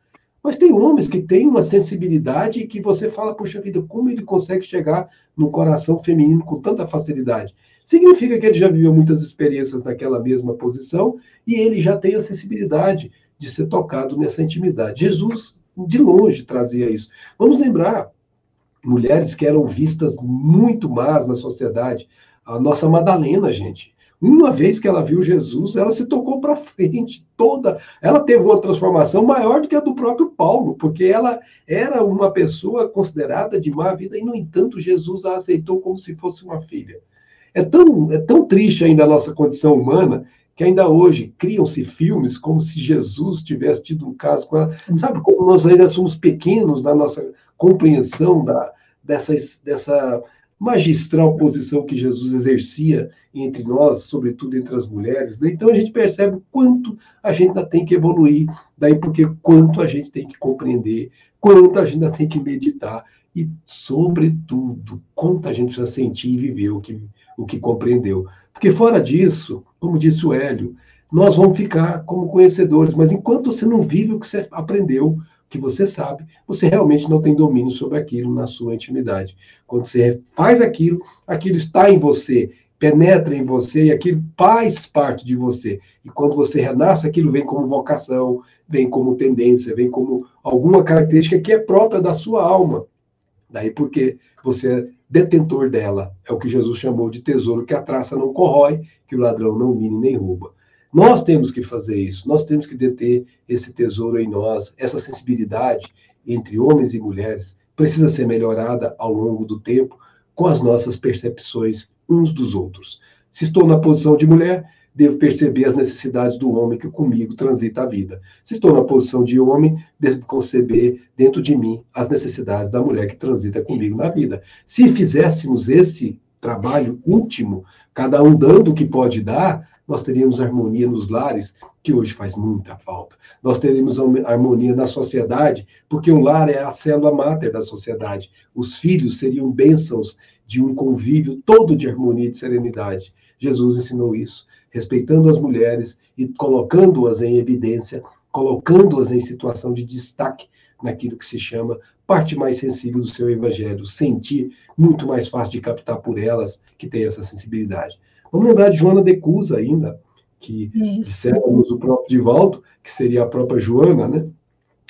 Mas tem homens que têm uma sensibilidade que você fala, poxa vida, como ele consegue chegar no coração feminino com tanta facilidade? Significa que ele já viveu muitas experiências naquela mesma posição e ele já tem a sensibilidade de ser tocado nessa intimidade. Jesus, de longe, trazia isso. Vamos lembrar, mulheres que eram vistas muito más na sociedade. A nossa Madalena, gente. Uma vez que ela viu Jesus, ela se tocou para frente toda. Ela teve uma transformação maior do que a do próprio Paulo, porque ela era uma pessoa considerada de má vida e, no entanto, Jesus a aceitou como se fosse uma filha. É tão triste ainda a nossa condição humana que ainda hoje criam-se filmes como se Jesus tivesse tido um caso com ela. Sabe como nós ainda somos pequenos na nossa compreensão dessa magistral posição que Jesus exercia entre nós, sobretudo entre as mulheres, né? Então a gente percebe o quanto a gente ainda tem que evoluir, daí porque quanto a gente tem que compreender, quanto a gente ainda tem que meditar e, sobretudo, quanto a gente precisa sentir e viver o que compreendeu. Porque fora disso, como disse o Hélio, nós vamos ficar como conhecedores, mas enquanto você não vive o que você aprendeu, que você sabe, você realmente não tem domínio sobre aquilo na sua intimidade. Quando você faz aquilo, aquilo está em você, penetra em você e aquilo faz parte de você. E quando você renasce, aquilo vem como vocação, vem como tendência, vem como alguma característica que é própria da sua alma. Daí porque você é detentor dela. É o que Jesus chamou de tesouro que a traça não corrói, que o ladrão não mina nem rouba. Nós temos que fazer isso, nós temos que deter esse tesouro em nós, essa sensibilidade entre homens e mulheres precisa ser melhorada ao longo do tempo com as nossas percepções uns dos outros. Se estou na posição de mulher, devo perceber as necessidades do homem que comigo transita a vida. Se estou na posição de homem, devo conceber dentro de mim as necessidades da mulher que transita comigo na vida. Se fizéssemos esse trabalho íntimo, cada um dando o que pode dar, nós teríamos harmonia nos lares, que hoje faz muita falta. Nós teríamos harmonia na sociedade, porque o lar é a célula máter da sociedade. Os filhos seriam bênçãos de um convívio todo de harmonia e de serenidade. Jesus ensinou isso, respeitando as mulheres e colocando-as em evidência, colocando-as em situação de destaque naquilo que se chama parte mais sensível do seu evangelho, sentir muito mais fácil de captar por elas que tem essa sensibilidade. Vamos lembrar de Joana de Cusa ainda, que dissemos o próprio Divaldo, que seria a própria Joana, né?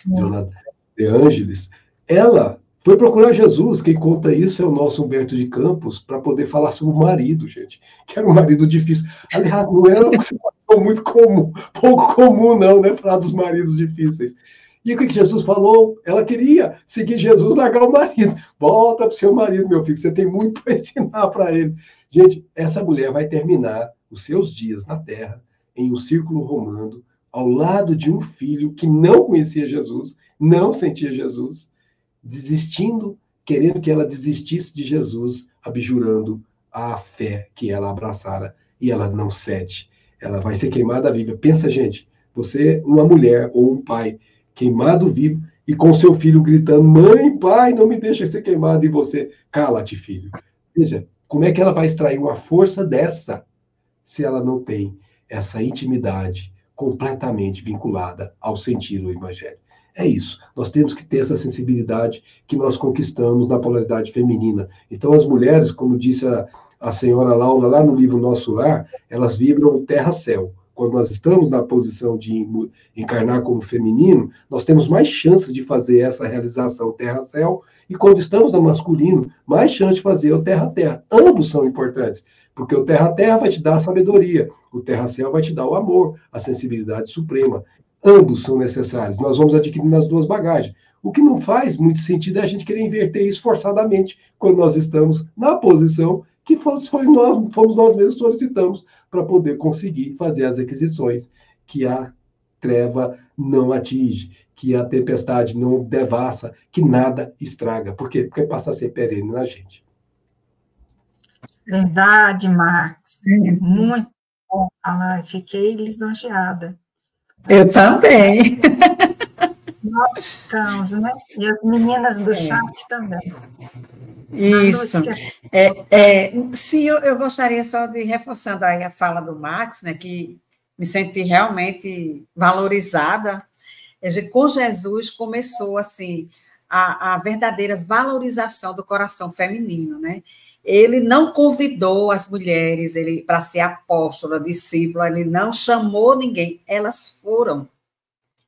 Joana de Ângeles. Ela Foi procurar Jesus, quem conta isso é o nosso Humberto de Campos, para poder falar sobre o marido, gente, que era um marido difícil. Aliás, não era uma situação muito comum, pouco comum não, né, falar dos maridos difíceis. E o que Jesus falou? Ela queria seguir Jesus, largar o marido. Volta para o seu marido, meu filho, você tem muito para ensinar para ele. Gente, essa mulher vai terminar os seus dias na terra em um círculo romano, ao lado de um filho que não conhecia Jesus, não sentia Jesus, desistindo, querendo que ela desistisse de Jesus, abjurando a fé que ela abraçara, e ela não cede. Ela vai ser queimada viva. Pensa, gente, você, uma mulher ou um pai, queimado vivo, e com seu filho gritando, mãe, pai, não me deixa ser queimado, e você, cala-te, filho. Veja, como é que ela vai extrair uma força dessa, se ela não tem essa intimidade completamente vinculada ao sentir o evangelho? É isso. Nós temos que ter essa sensibilidade que nós conquistamos na polaridade feminina. Então, as mulheres, como disse a senhora Laura lá no livro Nosso Lar, elas vibram terra-céu. Quando nós estamos na posição de encarnar como feminino, nós temos mais chances de fazer essa realização terra-céu, e quando estamos no masculino, mais chance de fazer o terra-terra. Ambos são importantes, porque o terra-terra vai te dar a sabedoria, o terra-céu vai te dar o amor, a sensibilidade suprema. Ambos são necessários. Nós vamos adquirindo as duas bagagens. O que não faz muito sentido é a gente querer inverter isso forçadamente, quando nós estamos na posição que fomos nós mesmos que solicitamos para poder conseguir fazer as aquisições que a treva não atinge, que a tempestade não devassa, que nada estraga. Por quê? Porque passa a ser perene na gente. Verdade, Marcos. Muito bom falar. Fiquei lisonjeada. Eu também. Nós ficamos, né? E as meninas do chat também. Isso. Sim, eu gostaria só de reforçando aí a fala do Max, né, que me senti realmente valorizada. Com Jesus começou assim a verdadeira valorização do coração feminino, né? Ele não convidou as mulheres para ser apóstola, discípula, ele não chamou ninguém, elas foram.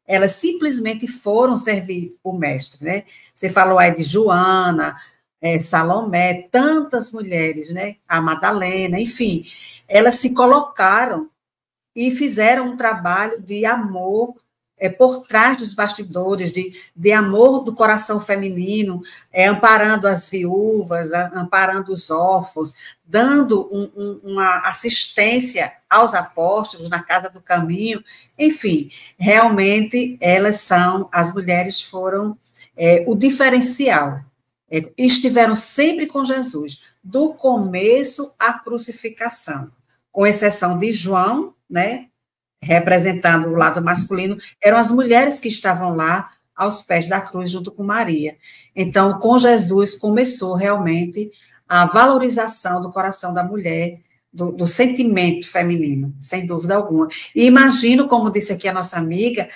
Elas simplesmente foram servir o mestre, né? Você falou aí de Joana, Salomé, tantas mulheres, né? A Madalena, enfim, elas se colocaram e fizeram um trabalho de amor por trás dos bastidores, de amor do coração feminino, amparando as viúvas, amparando os órfãos, dando uma assistência aos apóstolos na Casa do Caminho, enfim, realmente as mulheres foram o diferencial, estiveram sempre com Jesus, do começo à crucificação, com exceção de João, né, representando o lado masculino, eram as mulheres que estavam lá aos pés da cruz junto com Maria. Então, com Jesus começou realmente a valorização do coração da mulher, do sentimento feminino, sem dúvida alguma. E imagino, como disse aqui a nossa amiga,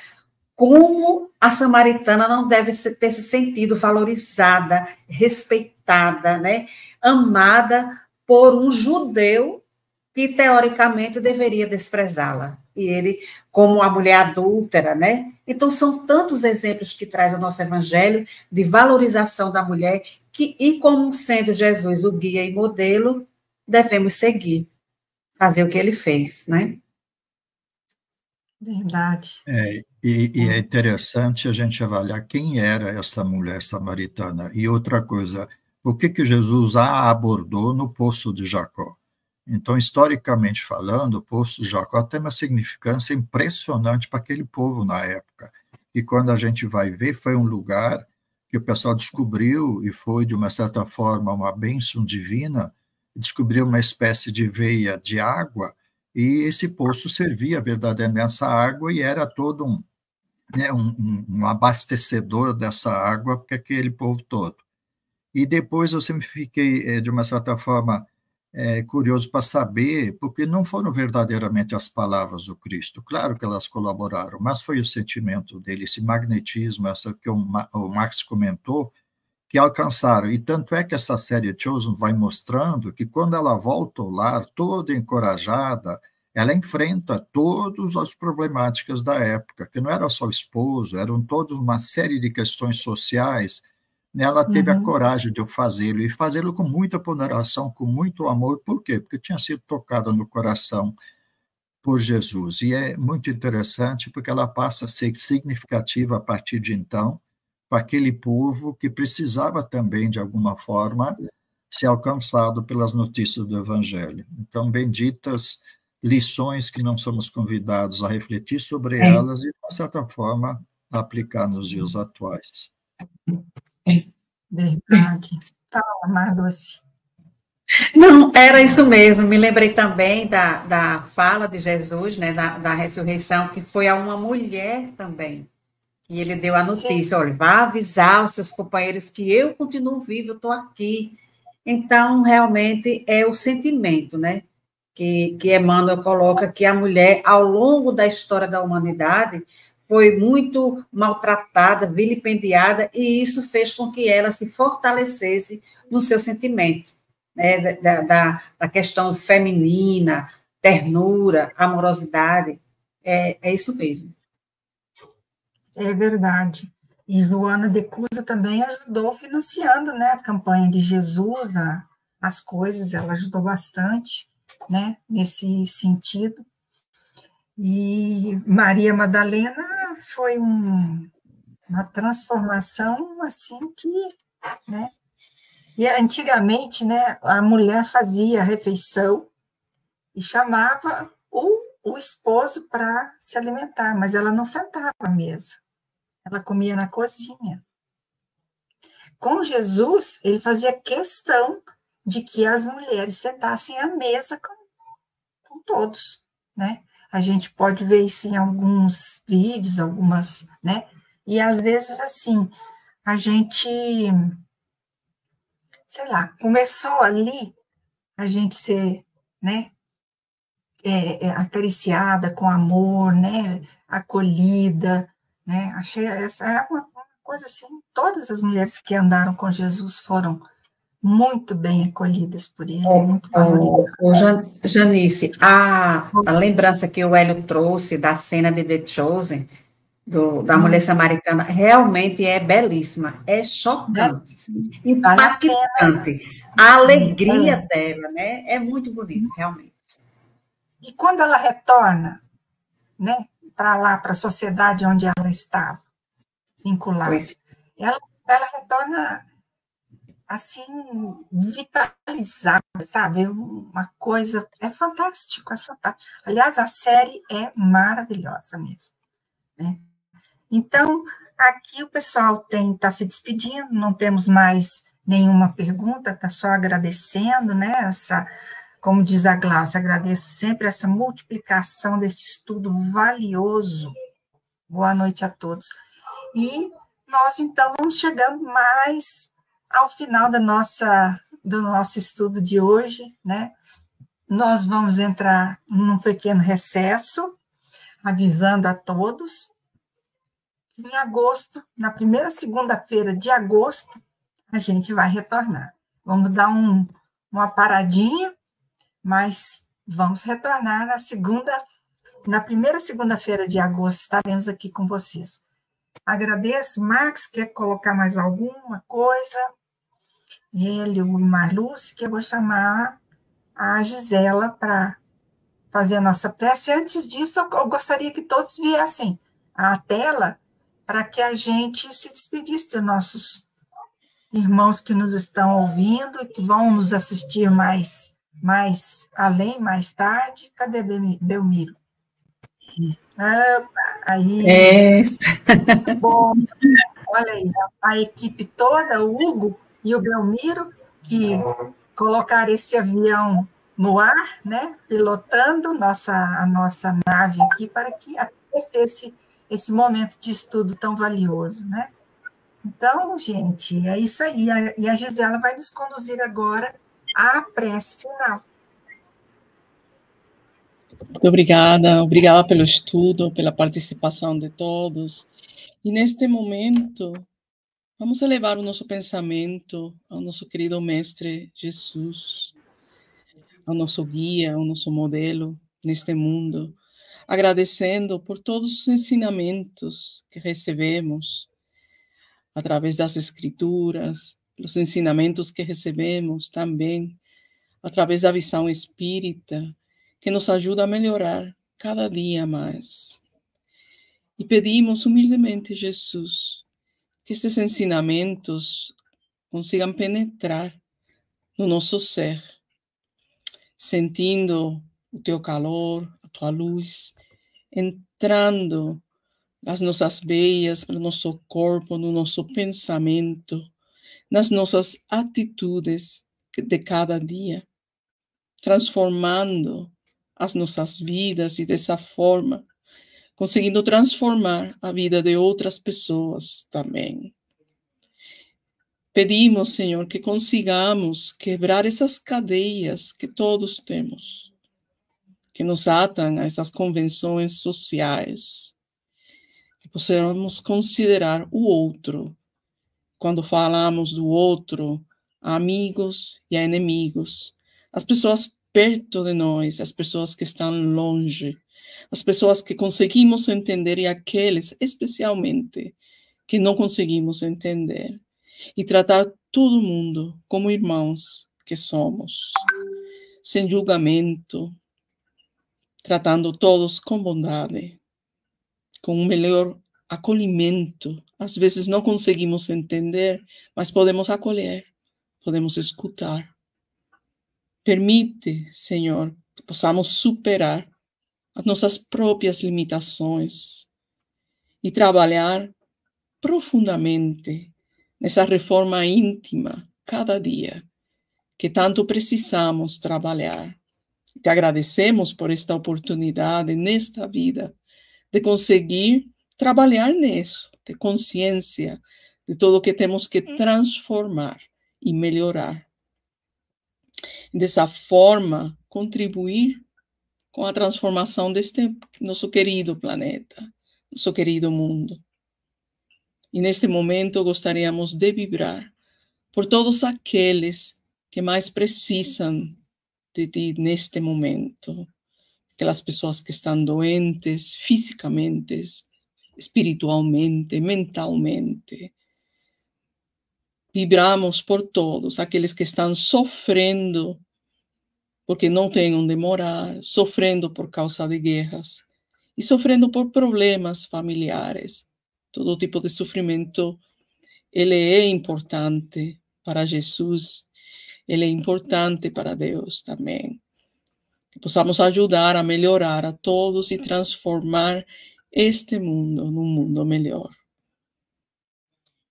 como a samaritana não deve ter se sentido valorizada, respeitada, né, amada por um judeu que, teoricamente, deveria desprezá-la. E ele, como a mulher adúltera, né? Então, são tantos exemplos que traz o nosso evangelho de valorização da mulher, e como sendo Jesus o guia e modelo, devemos seguir, fazer o que ele fez, né? Verdade. E é interessante a gente avaliar quem era essa mulher samaritana. E outra coisa, por que Jesus a abordou no Poço de Jacó? Então, historicamente falando, o Poço de Jacó tem uma significância impressionante para aquele povo na época. E quando a gente vai ver, foi um lugar que o pessoal descobriu, e foi, de uma certa forma, uma bênção divina, descobriu uma espécie de veia de água, e esse poço servia verdadeiramente essa água, e era todo um abastecedor dessa água para aquele povo todo. E depois eu sempre fiquei, de uma certa forma, curioso para saber, porque não foram verdadeiramente as palavras do Cristo, claro que elas colaboraram, mas foi o sentimento dele, esse magnetismo, essa que o Max comentou, que alcançaram. E tanto é que essa série Chosen vai mostrando que quando ela volta ao lar, toda encorajada, ela enfrenta todas as problemáticas da época, que não era só o esposo, eram todas uma série de questões sociais, ela teve a coragem de fazê-lo, e fazê-lo com muita ponderação, com muito amor. Por quê? Porque tinha sido tocada no coração por Jesus. E é muito interessante, porque ela passa a ser significativa a partir de então, para aquele povo que precisava também, de alguma forma, ser alcançado pelas notícias do Evangelho. Então, benditas lições que não somos convidados a refletir sobre elas e, de certa forma, a aplicar nos dias atuais. Verdade. Fala, Marluce. Não, era isso mesmo. Me lembrei também da fala de Jesus, né, da ressurreição, que foi a uma mulher também. E ele deu a notícia: olha, vá avisar os seus companheiros que eu continuo vivo, eu estou aqui. Então, realmente, é o sentimento, né, que Emmanuel coloca, que a mulher, ao longo da história da humanidade, foi muito maltratada, vilipendiada, e isso fez com que ela se fortalecesse no seu sentimento, né, da questão feminina, ternura, amorosidade. É isso mesmo. É verdade. E Joana de Cusa também ajudou financiando, né, a campanha de Jesus, as coisas, ela ajudou bastante, né, nesse sentido. E Maria Madalena foi uma transformação assim que, né? E antigamente, né, a mulher fazia a refeição e chamava o esposo para se alimentar, mas ela não sentava à mesa. Ela comia na cozinha. Com Jesus, ele fazia questão de que as mulheres sentassem à mesa com todos, né? A gente pode ver isso em alguns vídeos, algumas, né? E às vezes, assim, a gente, sei lá, começou ali a gente ser, né, acariciada com amor, né, acolhida, né? Achei essa é uma coisa assim, todas as mulheres que andaram com Jesus foram muito bem acolhidas por ele, muito valorizadas. Janice, a lembrança que o Hélio trouxe da cena de The Chosen, da mulher samaritana, realmente é belíssima, é chocante, impactante. A alegria dela, né? É muito bonito, realmente. E quando ela retorna, né, para lá, para a sociedade onde ela estava vinculada, ela retorna assim, vitalizada, sabe? Uma coisa, é fantástico, é fantástico. Aliás, a série é maravilhosa mesmo, né? Então, aqui o pessoal está se despedindo, não temos mais nenhuma pergunta, está só agradecendo, né? Como diz a Glaucia, agradeço sempre essa multiplicação desse estudo valioso. Boa noite a todos. E nós, então, vamos chegando mais ao final do nosso estudo de hoje, né? Nós vamos entrar num pequeno recesso, avisando a todos que em agosto, na primeira segunda-feira de agosto, a gente vai retornar. Vamos dar uma paradinha, mas vamos retornar na primeira segunda-feira de agosto, estaremos aqui com vocês. Agradeço. Max, quer colocar mais alguma coisa? Ele, o Marluce, que eu vou chamar a Gisela para fazer a nossa prece. Antes disso, eu gostaria que todos viessem à tela para que a gente se despedisse dos nossos irmãos que nos estão ouvindo e que vão nos assistir mais além, mais tarde. Cadê Belmiro? Aí. Bom, olha aí, a equipe toda, o Hugo e o Belmiro, que colocaram esse avião no ar, né, pilotando a nossa nave aqui para que acontecesse esse momento de estudo tão valioso, né? Então, gente, é isso aí. E a Gisela vai nos conduzir agora à prece final. Muito obrigada pelo estudo, pela participação de todos. E neste momento, vamos elevar o nosso pensamento ao nosso querido Mestre Jesus, ao nosso guia, ao nosso modelo neste mundo, agradecendo por todos os ensinamentos que recebemos, através das Escrituras, os ensinamentos que recebemos também, através da visão espírita, que nos ajuda a melhorar cada dia mais. E pedimos humildemente, Jesus, que estes ensinamentos consigam penetrar no nosso ser, sentindo o teu calor, a tua luz, entrando nas nossas veias, no nosso corpo, no nosso pensamento, nas nossas atitudes de cada dia, transformando as nossas vidas e dessa forma, conseguindo transformar a vida de outras pessoas também. Pedimos, Senhor, que consigamos quebrar essas cadeias que todos temos, que nos atam a essas convenções sociais, que possamos considerar o outro, quando falamos do outro, a amigos e a inimigos, as pessoas perto de nós, as pessoas que estão longe, as pessoas que conseguimos entender e aqueles, especialmente, que não conseguimos entender. E tratar todo mundo como irmãos que somos, sem julgamento, tratando todos com bondade, com um melhor acolhimento. Às vezes não conseguimos entender, mas podemos acolher, podemos escutar. Permite, Senhor, que possamos superar as nossas próprias limitações e trabalhar profundamente nessa reforma íntima, cada dia, que tanto precisamos trabalhar. Te agradecemos por esta oportunidade, nesta vida, de conseguir trabalhar nisso, ter consciência de tudo que temos que transformar e melhorar. Dessa forma, contribuir com a transformação deste nosso querido planeta, nosso querido mundo. E neste momento gostaríamos de vibrar por todos aqueles que mais precisam de ti neste momento. Aquelas pessoas que estão doentes fisicamente, espiritualmente, mentalmente. Vibramos por todos aqueles que estão sofrendo porque não têm onde morar, sofrendo por causa de guerras e sofrendo por problemas familiares. Todo tipo de sofrimento, ele é importante para Jesus, ele é importante para Deus também. Que possamos ajudar a melhorar a todos e transformar este mundo num mundo melhor.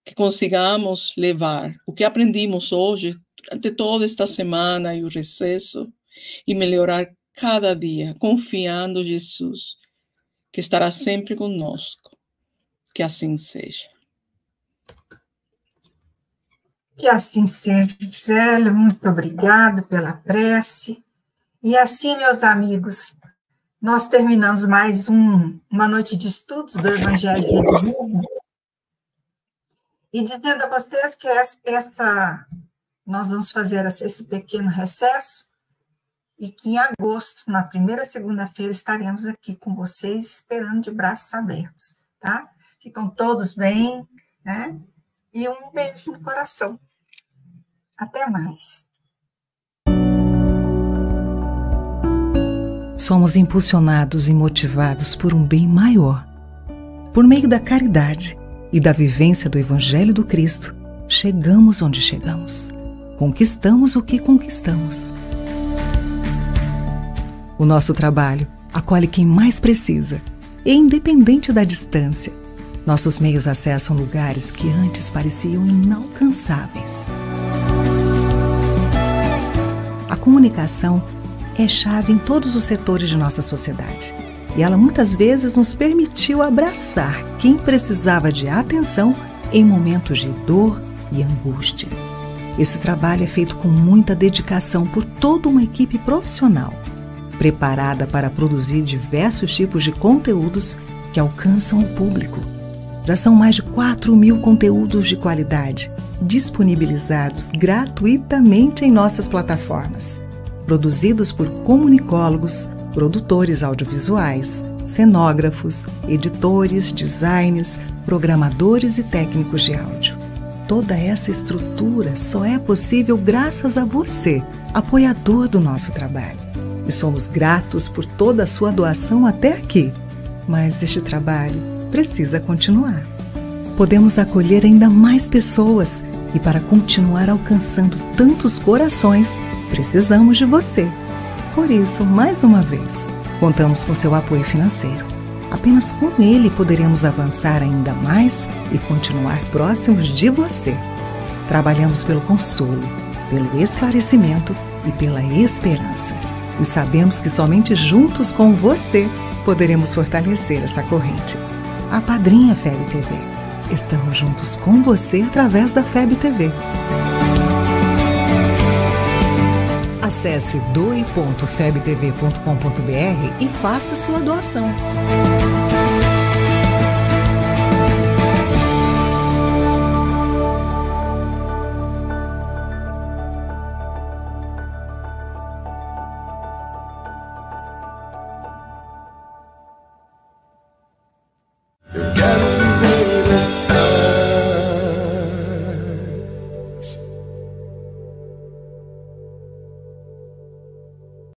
Que consigamos levar o que aprendimos hoje, durante toda esta semana e o recesso, e melhorar cada dia, confiando em Jesus, que estará sempre conosco. Que assim seja. Que assim seja, Gisele. Muito obrigada pela prece. E assim, meus amigos, nós terminamos mais uma noite de estudos do Evangelho Rede Vivo. E dizendo a vocês que nós vamos fazer esse pequeno recesso e que em agosto, na primeira segunda-feira, estaremos aqui com vocês, esperando de braços abertos, tá? Ficam todos bem, né? E um beijo no coração. Até mais. Somos impulsionados e motivados por um bem maior. Por meio da caridade e da vivência do Evangelho do Cristo, chegamos onde chegamos. Conquistamos o que conquistamos. O nosso trabalho acolhe quem mais precisa, e independente da distância, nossos meios acessam lugares que antes pareciam inalcançáveis. A comunicação é chave em todos os setores de nossa sociedade, e ela muitas vezes nos permitiu abraçar quem precisava de atenção em momentos de dor e angústia. Esse trabalho é feito com muita dedicação por toda uma equipe profissional, preparada para produzir diversos tipos de conteúdos que alcançam o público. Já são mais de 4.000 conteúdos de qualidade, disponibilizados gratuitamente em nossas plataformas, produzidos por comunicólogos, produtores audiovisuais, cenógrafos, editores, designers, programadores e técnicos de áudio. toda essa estrutura só é possível graças a você, apoiador do nosso trabalho. E somos gratos por toda a sua doação até aqui. Mas este trabalho precisa continuar. Podemos acolher ainda mais pessoas e para continuar alcançando tantos corações, precisamos de você. Por isso, mais uma vez, contamos com seu apoio financeiro. Apenas com ele poderemos avançar ainda mais e continuar próximos de você. Trabalhamos pelo consolo, pelo esclarecimento e pela esperança. E sabemos que somente juntos com você poderemos fortalecer essa corrente. Apadrinha FEB TV. Estamos juntos com você através da FEB TV. Acesse doe.febtv.com.br e faça sua doação.